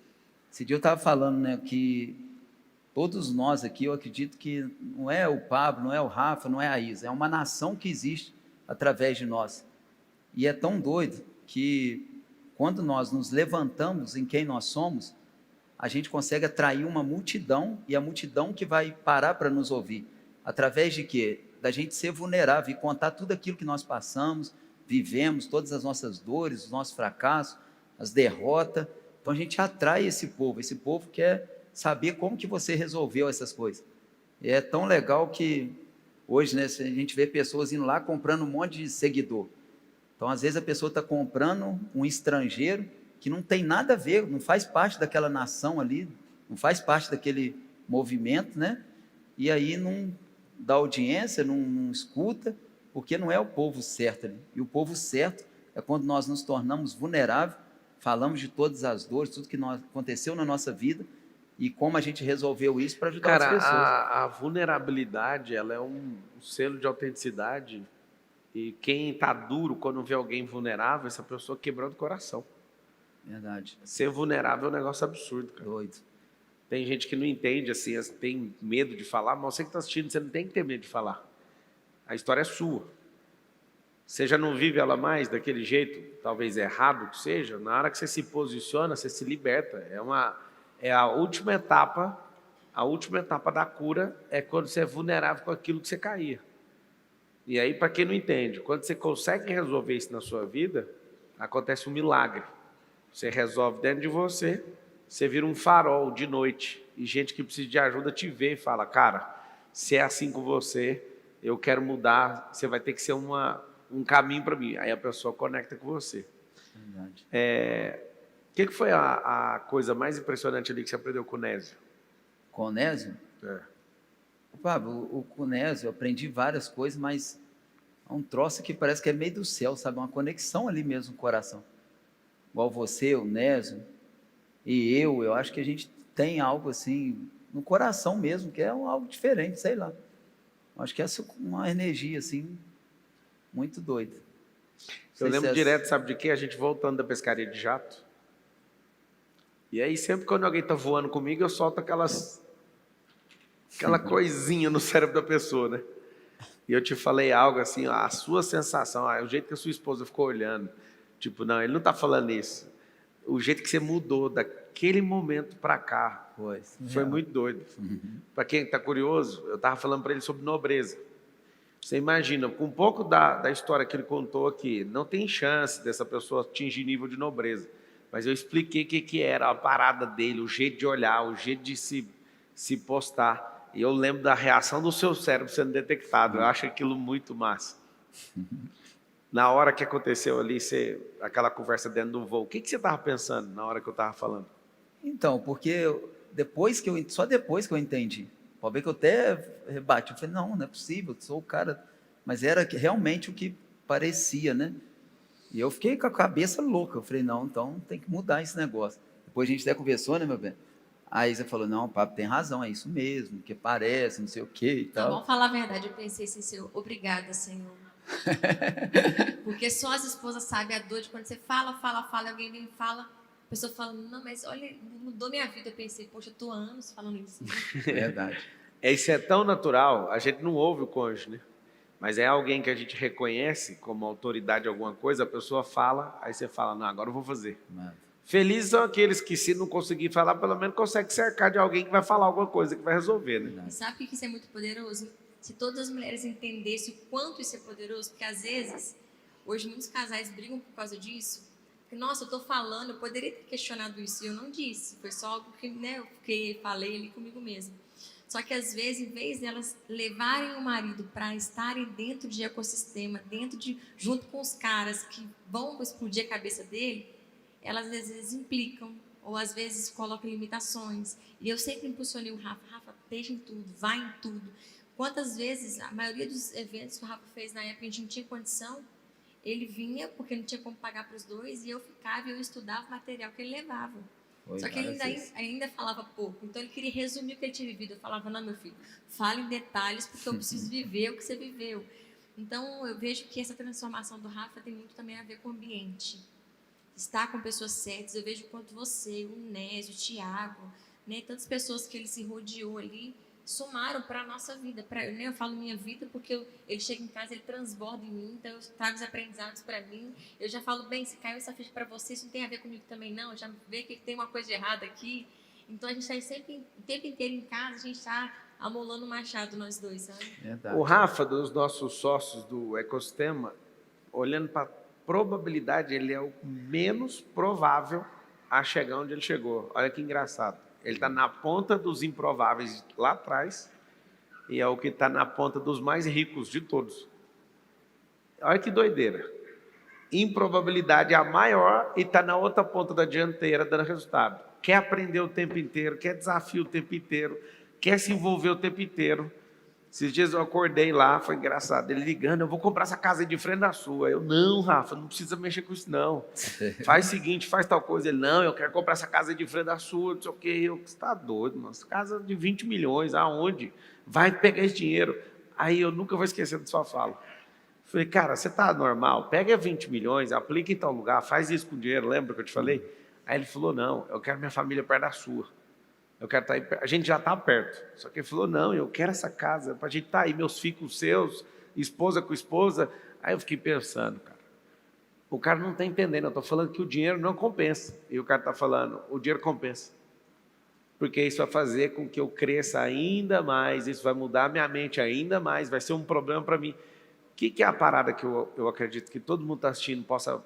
Esse dia eu estava falando, né, que todos nós aqui, eu acredito que não é o Pablo, não é o Rafa, não é a Isa, é uma nação que existe através de nós. E é tão doido que quando nós nos levantamos em quem nós somos, a gente consegue atrair uma multidão, e a multidão que vai parar para nos ouvir. Através de quê? Da gente ser vulnerável e contar tudo aquilo que nós passamos, vivemos, todas as nossas dores, os nossos fracassos, as derrotas. Então a gente atrai esse povo quer saber como que você resolveu essas coisas. E é tão legal que hoje, né, a gente vê pessoas indo lá comprando um monte de seguidor. Então, às vezes, a pessoa está comprando um estrangeiro que não tem nada a ver, não faz parte daquela nação ali, não faz parte daquele movimento, né? E aí não dá audiência, não escuta, porque não é o povo certo ali. E o povo certo é quando nós nos tornamos vulneráveis, falamos de todas as dores, tudo que aconteceu na nossa vida, e como a gente resolveu isso para ajudar as pessoas. A vulnerabilidade, ela é um selo de autenticidade, e quem está duro quando vê alguém vulnerável, essa pessoa quebrando o coração. Verdade. Ser vulnerável é um negócio absurdo, cara. Doido. Tem gente que não entende, assim, tem medo de falar, mas você que está assistindo, você não tem que ter medo de falar. A história é sua. Você já não vive ela mais daquele jeito, talvez errado que seja, na hora que você se posiciona, você se liberta. É a última etapa da cura, é quando você é vulnerável com aquilo que você caía. E aí, para quem não entende, quando você consegue resolver isso na sua vida, acontece um milagre. Você resolve dentro de você, você vira um farol de noite, e gente que precisa de ajuda te vê e fala, cara, se é assim com você, eu quero mudar, você vai ter que ser um caminho para mim. Aí a pessoa conecta com você. Verdade. O que foi a coisa mais impressionante ali que você aprendeu com o Nésio? Conésio? Pablo, o Conésio, eu aprendi várias coisas, mas é um troço que parece que é meio do céu, sabe? Uma conexão ali mesmo no coração. Igual você, o Nésio e eu acho que a gente tem algo assim no coração mesmo, que é algo diferente, sei lá. Acho que é uma energia assim muito doida. Eu lembro direto, sabe de quê? A gente voltando da pescaria de jato. E aí sempre quando alguém está voando comigo, eu solto aquela coisinha no cérebro da pessoa, né? E eu te falei algo assim, a sua sensação, o jeito que a sua esposa ficou olhando, tipo, não, ele não está falando isso. O jeito que você mudou daquele momento para cá foi muito doido. Para quem está curioso, eu estava falando para ele sobre nobreza. Você imagina, com um pouco da história que ele contou aqui, não tem chance dessa pessoa atingir nível de nobreza. Mas eu expliquei o que era a parada dele, o jeito de olhar, o jeito de se postar. E eu lembro da reação do seu cérebro sendo detectado. Eu acho aquilo muito massa. Na hora que aconteceu ali, aquela conversa dentro do voo, o que você estava pensando na hora que eu estava falando? Então, porque só depois que eu entendi. Pode ver que eu até rebati. Eu falei, não é possível, eu sou o cara. Mas era realmente o que parecia, né? E eu fiquei com a cabeça louca. Eu falei, não, então tem que mudar esse negócio. Depois a gente até conversou, né, meu bem? A Isa falou, não, o Pablo tem razão, é isso mesmo, que parece, não sei o quê e tal. Não, vamos falar a verdade, eu pensei assim, Senhor, obrigada, Senhor. Porque só as esposas sabem a dor de quando você fala, alguém vem e fala, a pessoa fala, não, mas olha, mudou minha vida. Eu pensei, poxa, eu estou há anos falando isso. Verdade. Isso é tão natural, a gente não ouve o cônjuge, né? Mas é alguém que a gente reconhece como autoridade em alguma coisa, a pessoa fala, aí você fala, não, agora eu vou fazer. Mano. Felizes são aqueles que, se não conseguir falar, pelo menos consegue cercar de alguém que vai falar alguma coisa, que vai resolver, né? E sabe o que isso é muito poderoso? Se todas as mulheres entendessem o quanto isso é poderoso, porque às vezes Hoje muitos casais brigam por causa disso. Porque, nossa, eu tô falando, eu poderia ter questionado isso e eu não disse. Foi só algo que, né, eu falei ali comigo mesma. Só que às vezes, em vez delas levarem o marido para estarem dentro de ecossistema, junto com os caras que vão explodir a cabeça dele, elas às vezes implicam ou às vezes colocam limitações. E eu sempre impulsionei o Rafa, deixa em tudo, vai em tudo. Quantas vezes, a maioria dos eventos que o Rafa fez na época, a gente não tinha condição, ele vinha porque não tinha como pagar para os dois e eu ficava e eu estudava o material que ele levava. Só que ele ainda falava pouco. Então, ele queria resumir o que ele tinha vivido. Eu falava, não, meu filho, fala em detalhes, porque eu preciso viver o que você viveu. Então, eu vejo que essa transformação do Rafa tem muito também a ver com o ambiente. Estar com pessoas certas. Eu vejo quanto você, o Nésio, o Tiago, né, tantas pessoas que ele se rodeou ali, somaram para a nossa vida. Eu falo minha vida porque ele chega em casa, ele transborda em mim, então eu trago os aprendizados para mim. Eu já falo, bem, se caiu essa ficha para você, isso não tem a ver comigo também não, eu já vejo que tem uma coisa de errada aqui. Então a gente está sempre, o tempo inteiro em casa, a gente está amolando o machado nós dois, sabe? Verdade. O Rafa, dos nossos sócios do ecossistema, olhando para a probabilidade, ele é o menos provável a chegar onde ele chegou. Olha que engraçado. Ele está na ponta dos improváveis lá atrás e é o que está na ponta dos mais ricos de todos. Olha que doideira. Improbabilidade é a maior e está na outra ponta da dianteira dando resultado. Quer aprender o tempo inteiro, quer desafio o tempo inteiro, quer se envolver o tempo inteiro. Esses dias eu acordei lá, foi engraçado, ele ligando, eu vou comprar essa casa aí de frente da sua. Eu, não, Rafa, não precisa mexer com isso não. Faz o seguinte, faz tal coisa. Ele, não, eu quero comprar essa casa aí de frente da sua, não sei o quê. Eu, você está doido, mano, essa casa de 20 milhões, aonde? Vai pegar esse dinheiro. Aí eu nunca vou esquecer da sua fala. Falei, cara, você está normal? Pega 20 milhões, aplica em tal lugar, faz isso com dinheiro, lembra que eu te falei? Aí ele falou, não, eu quero minha família perto da sua. Eu quero estar aí, a gente já está perto. Só que ele falou, não, eu quero essa casa, para a gente estar aí, meus filhos com seus, esposa com esposa. Aí eu fiquei pensando, cara, o cara não está entendendo, eu estou falando que o dinheiro não compensa. E o cara está falando, o dinheiro compensa. Porque isso vai fazer com que eu cresça ainda mais, isso vai mudar a minha mente ainda mais, vai ser um problema para mim. O que é a parada que eu acredito que todo mundo está assistindo possa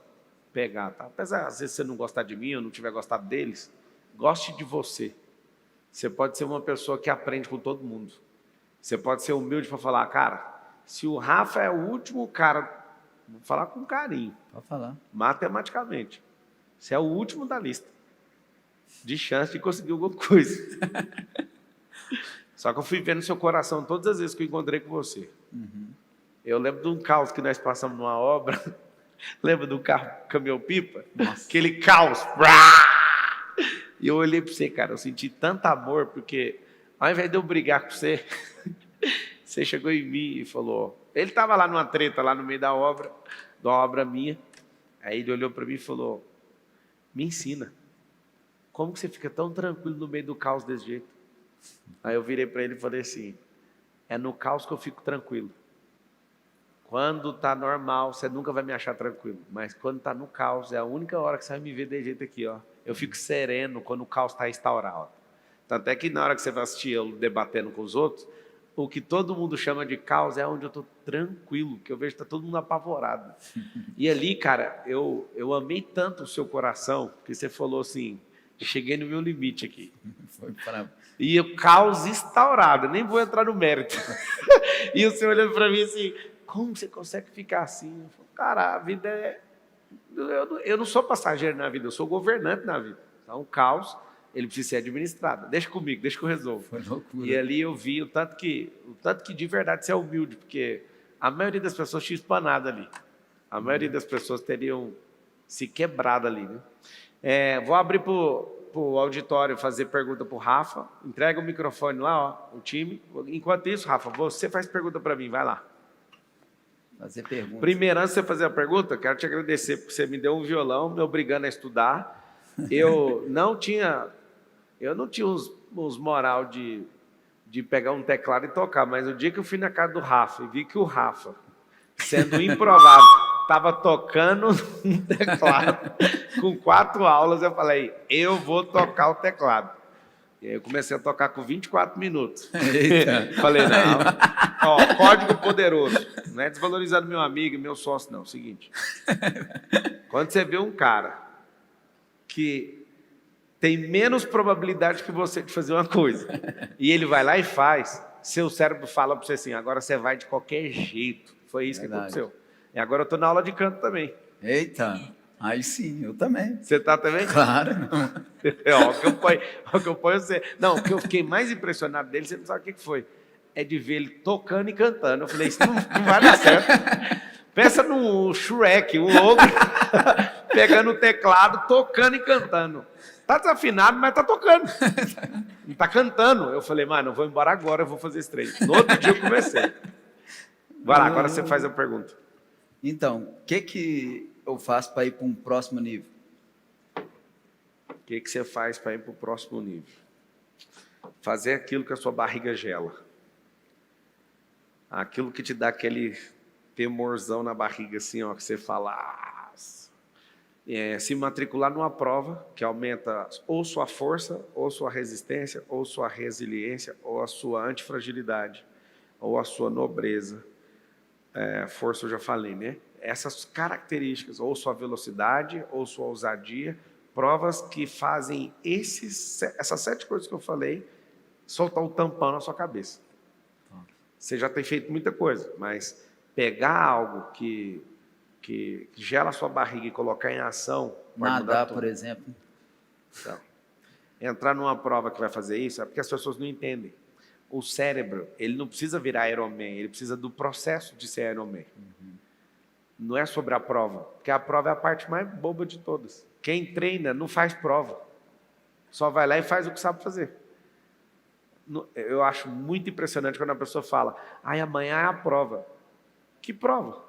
pegar, tá? Apesar, às vezes, você não gostar de mim, ou não tiver gostado deles, goste de você. Você pode ser uma pessoa que aprende com todo mundo. Você pode ser humilde para falar, cara, se o Rafa é o último cara, vou falar com carinho, Pode falar. matematicamente, você é o último da lista de chance de conseguir alguma coisa. Só que eu fui vendo seu coração todas as vezes que eu encontrei com você. Uhum. Eu lembro de um caos que nós passamos numa obra. Lembra do carro caminhão-pipa? Aquele caos. E eu olhei para você, cara, eu senti tanto amor, porque ao invés de eu brigar com você, você chegou em mim e falou... Ele estava lá numa treta, lá no meio da uma obra minha. Aí ele olhou para mim e falou, me ensina. Como que você fica tão tranquilo no meio do caos desse jeito? Aí eu virei para ele e falei assim, é no caos que eu fico tranquilo. Quando está normal, você nunca vai me achar tranquilo. Mas quando está no caos, é a única hora que você vai me ver desse jeito aqui, ó. Eu fico sereno quando o caos está instaurado. Tanto é que na hora que você vai assistir eu debatendo com os outros, o que todo mundo chama de caos é onde eu estou tranquilo, que eu vejo que está todo mundo apavorado. E ali, cara, eu amei tanto o seu coração, que você falou assim, cheguei no meu limite aqui. Foi para... E o caos instaurado, nem vou entrar no mérito. E você olhando para mim assim, como você consegue ficar assim? Eu falo, cara, a vida é... Eu não sou passageiro na vida, eu sou governante na vida. Então, o caos, ele precisa ser administrado. Deixa comigo, deixa que eu resolvo. Foi loucura. E ali eu vi o tanto que de verdade você é humilde, porque a maioria das pessoas tinha espanado ali. A maioria das pessoas teriam se quebrado ali, né? Vou abrir para o auditório fazer pergunta para o Rafa. Entrega o microfone lá, ó, o time. Enquanto isso, Rafa, você faz pergunta para mim, vai lá. Fazer perguntas. Primeiro, antes de você fazer a pergunta, quero te agradecer porque você me deu um violão, me obrigando a estudar. Eu não tinha os moral de pegar um teclado e tocar, mas o dia que eu fui na casa do Rafa e vi que o Rafa, sendo improvável, estava tocando um teclado com 4 aulas, eu falei, eu vou tocar o teclado. E aí eu comecei a tocar com 24 minutos. Eita. Falei, não, ó, código poderoso. Não é desvalorizando meu amigo e meu sócio, não. Seguinte, quando você vê um cara que tem menos probabilidade que você de fazer uma coisa, e ele vai lá e faz, seu cérebro fala para você assim, agora você vai de qualquer jeito. Foi isso que Verdade. aconteceu. E agora eu estou na aula de canto também. Eita, aí sim, eu também. Você tá também? Claro. É, ó, o que eu ponho você. Não, o que eu fiquei mais impressionado dele, você não sabe o que foi. É de ver ele tocando e cantando. Eu falei, isso não vai dar certo. Pensa no Shrek, o ogro, pegando o teclado, tocando e cantando. Tá desafinado, mas tá tocando. Não tá cantando. Eu falei, mano, eu vou embora agora, eu vou fazer esse treino. No outro dia eu comecei. Vai lá, agora você faz a pergunta. Então, o que eu faço para ir para um próximo nível? O que você faz para ir para o próximo nível? Fazer aquilo que a sua barriga gela. Aquilo que te dá aquele temorzão na barriga, assim, ó, que você fala... se matricular numa prova que aumenta ou sua força, ou sua resistência, ou sua resiliência, ou a sua antifragilidade, ou a sua nobreza. Força eu já falei, né? Essas características, ou sua velocidade, ou sua ousadia, provas que fazem essas 7 coisas que eu falei, soltar o tampão na sua cabeça. Você já tem feito muita coisa, mas pegar algo que gela a sua barriga e colocar em ação... Nadar, por exemplo. Então, entrar numa prova que vai fazer isso é porque as pessoas não entendem. O cérebro, ele não precisa virar Ironman, ele precisa do processo de ser Ironman. Não é sobre a prova, porque a prova é a parte mais boba de todas. Quem treina não faz prova, só vai lá e faz o que sabe fazer. Eu acho muito impressionante quando a pessoa fala, amanhã é a prova. Que prova?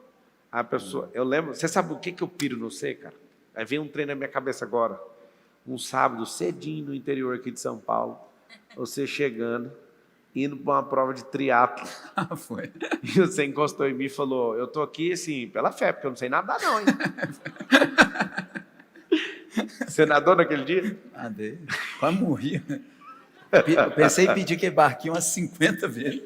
A pessoa, eu lembro, você sabe o que eu piro no C, cara? Aí vem um treino na minha cabeça agora, um sábado cedinho no interior aqui de São Paulo, você chegando, indo para uma prova de triatlo. Foi. E você encostou em mim e falou, eu tô aqui assim, pela fé, porque eu não sei nadar não, hein? Você nadou naquele dia? Nadei. Quase morri. Eu pensei em pedir aquele barquinho umas 50 vezes.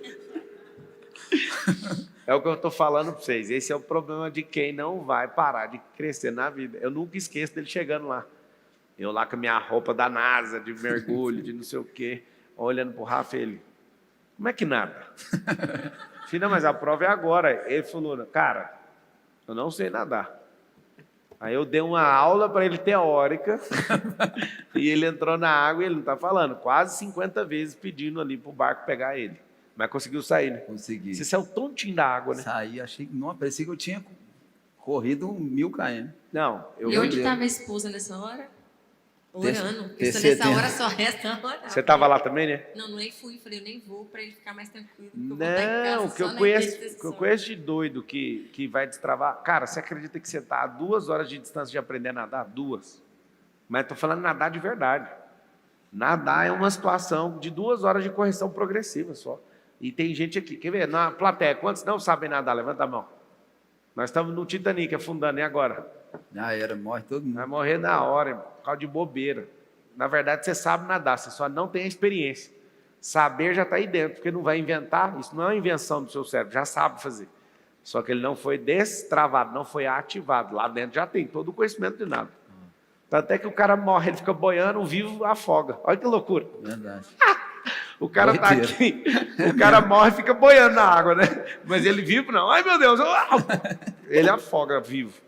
É o que eu estou falando para vocês. Esse é o problema de quem não vai parar de crescer na vida. Eu nunca esqueço dele chegando lá. Eu lá com a minha roupa da NASA, de mergulho, de não sei o quê, olhando para o Rafa, ele, como é que nada? Filha, mas a prova é agora. Ele falou, cara, eu não sei nadar. Aí eu dei uma aula para ele teórica e ele entrou na água e ele não está falando, quase 50 vezes pedindo ali para o barco pegar ele. Mas conseguiu sair, né? Consegui. Você saiu tontinho da água, né? Saí, achei que não, parecia que eu tinha corrido 1000 km. Não, E onde estava a esposa nessa hora? Orando. Porque nessa TCT. hora só resta orar. você estava lá também, né? Não, nem fui. Falei, eu nem vou para ele ficar mais tranquilo. Eu vou estar em casa Não, que só eu na conheço, intercessão. que eu conheço de doido que vai destravar. Cara, você acredita que você está a 2 horas de distância de aprender a nadar? 2. Mas estou falando nadar de verdade. Nadar é uma situação de 2 horas de correção progressiva só. E tem gente aqui, quer ver? Na plateia, quantos não sabem nadar? Levanta a mão. Nós estamos no Titanic afundando, e agora? Já era, morre todo mundo. Vai morrer na hora, irmão, por causa de bobeira. Na verdade, você sabe nadar, você só não tem a experiência. Saber já está aí dentro, porque não vai inventar, isso não é uma invenção do seu cérebro, já sabe fazer. Só que ele não foi destravado, não foi ativado. Lá dentro já tem todo o conhecimento de nada. Tanto é que o cara morre, ele fica boiando, o vivo afoga. Olha que loucura. Verdade. O cara tá aqui, o cara morre e fica boiando na água, né? Mas ele vivo não. Ai, meu Deus! Ele afoga vivo.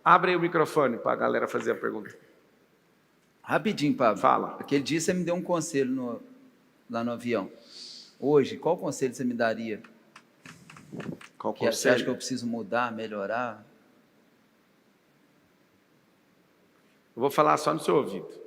Abre aí o microfone para a galera fazer a pergunta. Rapidinho, Pablo. Fala. Aquele dia você me deu um conselho lá no avião. Hoje, qual conselho você me daria? Qual Que você acha que eu conselho? preciso mudar, melhorar? Eu vou falar só no seu ouvido.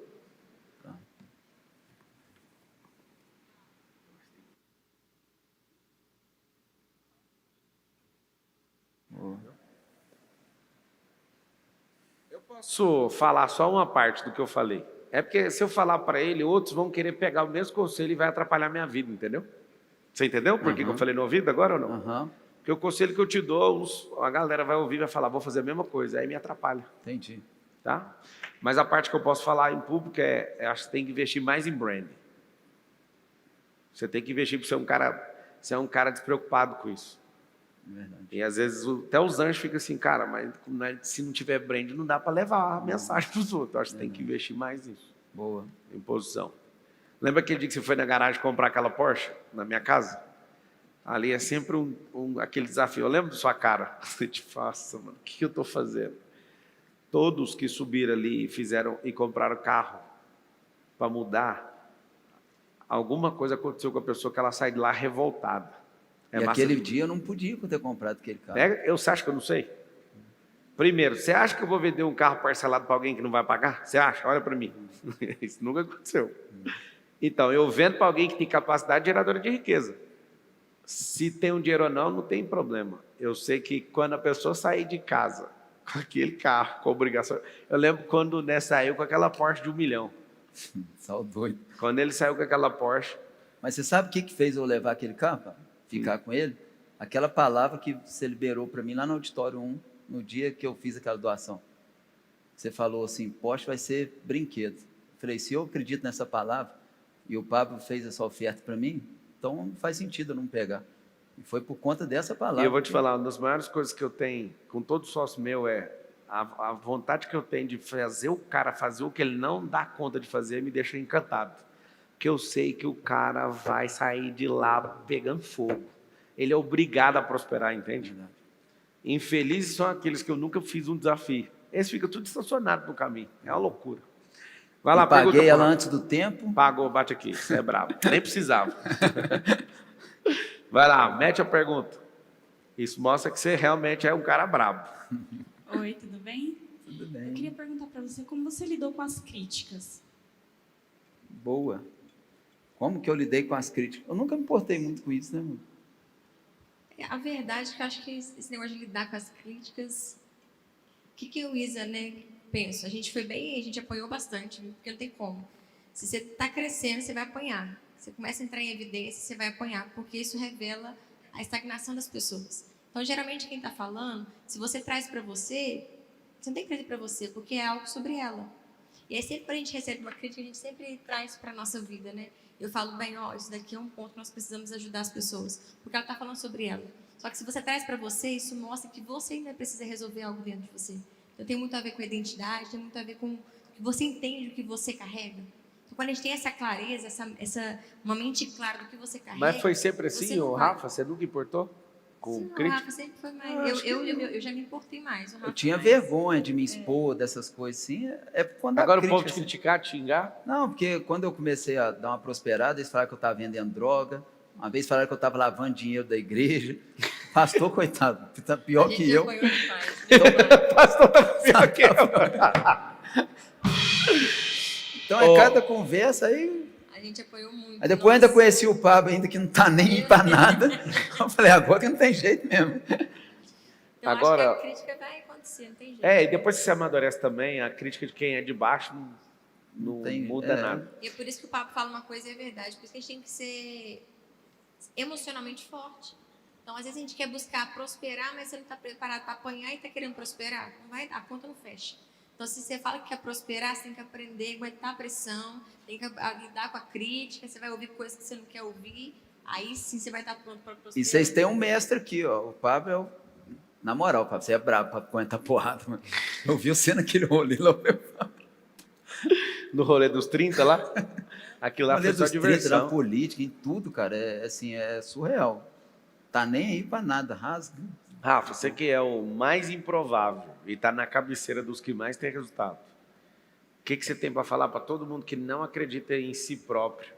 Eu posso falar só uma parte do que eu falei. É porque se eu falar para ele, outros vão querer pegar o mesmo conselho e vai atrapalhar a minha vida, entendeu? Você entendeu por que eu falei no ouvido agora ou não? Aham, Porque o conselho que eu te dou, a galera vai ouvir e vai falar, vou fazer a mesma coisa, aí me atrapalha. entendi. tá? Mas a parte que eu posso falar em público acho que tem que investir mais em branding. Você tem que investir porque você é um cara despreocupado com isso. Verdade. E às vezes até os anjos ficam assim, cara, mas se não tiver brand, não dá para levar a mensagem para os outros. Eu acho que tem que investir mais nisso. Boa. Em posição. Lembra aquele dia que você foi na garagem comprar aquela Porsche na minha casa? Ali é sempre aquele desafio. Eu lembro da sua cara. Você te faça, mano, o que eu estou fazendo? Todos que subiram ali e compraram carro para mudar, alguma coisa aconteceu com a pessoa que ela sai de lá revoltada. E aquele dia eu não podia ter comprado aquele carro. Você acha que eu não sei? Primeiro, você acha que eu vou vender um carro parcelado para alguém que não vai pagar? Você acha? Olha para mim. Isso nunca aconteceu. Então, eu vendo para alguém que tem capacidade geradora de riqueza. Se tem um dinheiro ou não, não tem problema. Eu sei que quando a pessoa sair de casa com aquele carro, com obrigação... Eu lembro quando o Né saiu com aquela Porsche de 1 milhão. Só doido. Quando ele saiu com aquela Porsche... Mas você sabe o que fez eu levar aquele carro, para ficar com ele? Aquela palavra que você liberou para mim lá no Auditório 1, no dia que eu fiz aquela doação. Você falou assim, Porsche vai ser brinquedo. Eu falei, se eu acredito nessa palavra, e o Pablo fez essa oferta para mim, então não faz sentido eu não pegar. E foi por conta dessa palavra. E eu vou te falar, uma das maiores coisas que eu tenho com todo sócio meu é a vontade que eu tenho de fazer o cara fazer o que ele não dá conta de fazer me deixa encantado. Porque eu sei que o cara vai sair de lá pegando fogo. Ele é obrigado a prosperar, entende? Infelizes são aqueles que eu nunca fiz um desafio. Esse fica tudo estacionado no caminho. É uma loucura. Vai lá, paguei ela antes do tempo. Pagou, bate aqui. Você é bravo. Nem precisava. Vai lá, mete a pergunta. Isso mostra que você realmente é um cara brabo. Oi, tudo bem? Tudo bem. Eu queria perguntar para você como você lidou com as críticas. Boa. Como que eu lidei com as críticas? Eu nunca me importei muito com isso, né, mano? A verdade é que eu acho que esse negócio de lidar com as críticas... O que eu, Isa, né, penso? A gente foi bem, a gente apanhou bastante, porque não tem como. Se você está crescendo, você vai apanhar. Você começa a entrar em evidência, você vai apanhar, porque isso revela a estagnação das pessoas. Então, geralmente, quem está falando, se você traz para você não tem que trazer para você, porque é algo sobre ela. E aí, sempre que a gente recebe uma crítica, a gente sempre traz para a nossa vida, né? Eu falo, bem, ó, isso daqui é um ponto que nós precisamos ajudar as pessoas, porque ela está falando sobre ela. Só que se você traz para você, isso mostra que você ainda precisa resolver algo dentro de você. Então, tem muito a ver com a identidade, tem muito a ver com o que você entende do que você carrega. Então, quando a gente tem essa clareza, uma mente clara do que você carrega... Mas foi sempre assim, Rafa? Você nunca importou com Sim, crítica? O Rafa sempre foi mais... Eu já me importei mais. O Rafa Eu tinha mais. vergonha de me expor dessas coisas assim. É quando Agora o crítica, povo te criticar, te xingar? Não, porque quando eu comecei a dar uma prosperada, eles falaram que eu estava vendendo droga. Uma vez falaram que eu estava lavando dinheiro da igreja. Pastor, coitado, tá pior que eu. Pastor tá pior que eu. Então, cada conversa aí... A gente apoiou muito. Aí depois ainda conheci o Pablo, ainda que não está nem para nada. Eu falei, agora que não tem jeito mesmo. Então, Agora, acho que a crítica vai acontecer, não tem jeito. e depois que você amadurece também, a crítica de quem é de baixo não muda nada. E é por isso que o Pablo fala uma coisa e é verdade. Por isso que a gente tem que ser emocionalmente forte. Então, às vezes a gente quer buscar prosperar, mas você não está preparado para apanhar e está querendo prosperar. Não vai, a conta não fecha. Então, se você fala que quer prosperar, você tem que aprender a aguentar a pressão, tem que lidar com a crítica, você vai ouvir coisas que você não quer ouvir, aí sim você vai estar pronto para prosperar. E vocês têm um mestre aqui, ó. O Pablo é o... Na moral, Pablo, você é brabo para aguentar porrada, mano. Eu vi você naquele rolê lá. No rolê dos 30 lá? Aquilo lá foi só diversão. Na política, em tudo, cara. É surreal. Tá nem aí para nada, rasga. Rafa, você que é o mais improvável e está na cabeceira dos que mais tem resultado. O que você tem para falar para todo mundo que não acredita em si próprio,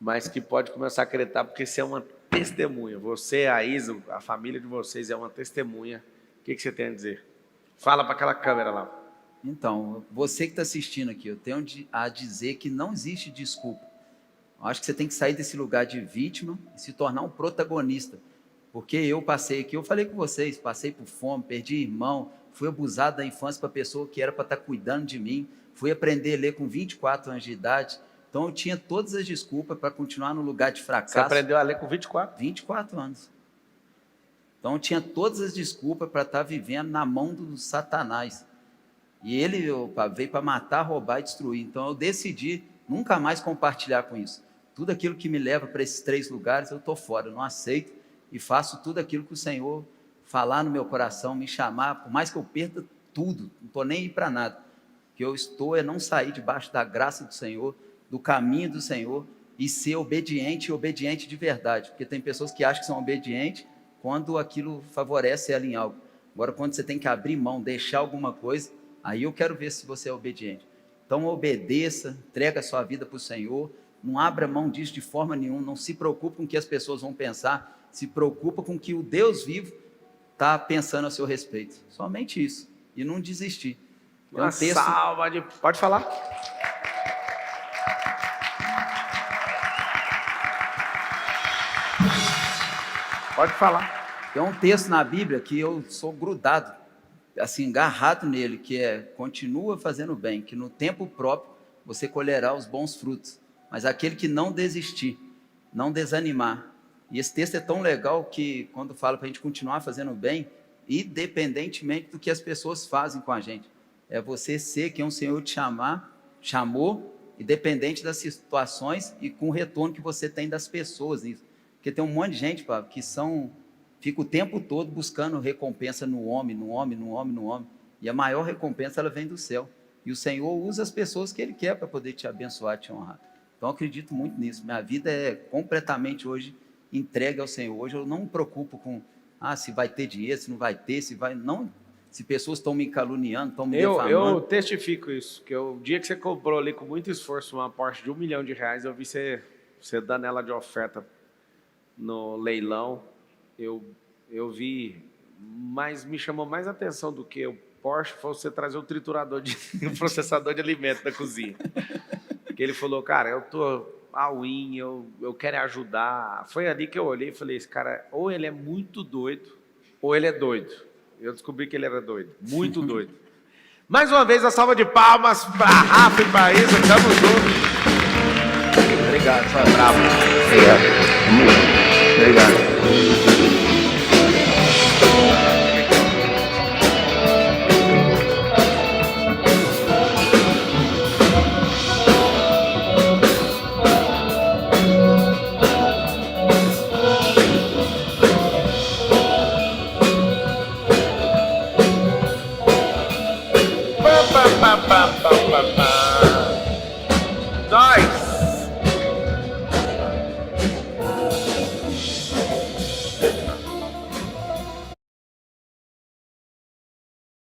mas que pode começar a acreditar porque você é uma testemunha. Você, a Isa, a família de vocês é uma testemunha. O que você tem a dizer? Fala para aquela câmera lá. Então, você que está assistindo aqui, eu tenho a dizer que não existe desculpa. Eu acho que você tem que sair desse lugar de vítima e se tornar um protagonista. Porque eu passei aqui, eu falei com vocês, passei por fome, perdi irmão, fui abusado da infância para a pessoa que era para estar cuidando de mim, fui aprender a ler com 24 anos de idade, então eu tinha todas as desculpas para continuar no lugar de fracasso. Você aprendeu a ler com 24? 24 anos. Então eu tinha todas as desculpas para estar vivendo na mão do Satanás. E ele veio para matar, roubar e destruir. Então eu decidi nunca mais compartilhar com isso. Tudo aquilo que me leva para esses 3 lugares, eu estou fora, eu não aceito e faço tudo aquilo que o Senhor falar no meu coração, me chamar, por mais que eu perca tudo, não estou nem aí para nada. O que eu estou é não sair debaixo da graça do Senhor, do caminho do Senhor e ser obediente e obediente de verdade. Porque tem pessoas que acham que são obedientes quando aquilo favorece ela em algo. Agora, quando você tem que abrir mão, deixar alguma coisa, aí eu quero ver se você é obediente. Então, obedeça, entrega a sua vida para o Senhor, não abra mão disso de forma nenhuma, não se preocupe com o que as pessoas vão pensar, se preocupa com o que o Deus vivo está pensando a seu respeito. Somente isso. E não desistir. Uma salva de... Pode falar. Pode falar. Tem um texto na Bíblia que eu sou grudado, assim, agarrado nele, que é: continua fazendo bem, que no tempo próprio você colherá os bons frutos. Mas aquele que não desistir, não desanimar. E esse texto é tão legal que, quando fala para a gente continuar fazendo bem, independentemente do que as pessoas fazem com a gente, é você ser quem o Senhor te chamou, independente das situações e com o retorno que você tem das pessoas nisso. Porque tem um monte de gente, Pablo, que fica o tempo todo buscando recompensa no homem. E a maior recompensa, ela vem do céu. E o Senhor usa as pessoas que Ele quer para poder te abençoar, te honrar. Então, eu acredito muito nisso. Minha vida é completamente hoje entregue ao Senhor. Hoje eu não me preocupo com se vai ter dinheiro, se não vai ter, se vai... Não, se pessoas estão me caluniando, estão me defamando. Eu testifico isso, que o dia que você comprou ali com muito esforço uma Porsche de R$1 milhão, eu vi você dando ela de oferta no leilão. Eu vi, mas me chamou mais atenção do que o Porsche foi você trazer um triturador um processador de alimento da cozinha. Que ele falou: cara, eu tô all-in, eu quero ajudar. Foi ali que eu olhei e falei: esse cara, ou ele é muito doido, ou ele é doido. Eu descobri que ele era doido, muito doido. Mais uma vez, a salva de palmas para Rafa e para Isa, tamo junto. Obrigado, Você é bravo. Obrigado. Pá, pá, pá, pá, pá, pá.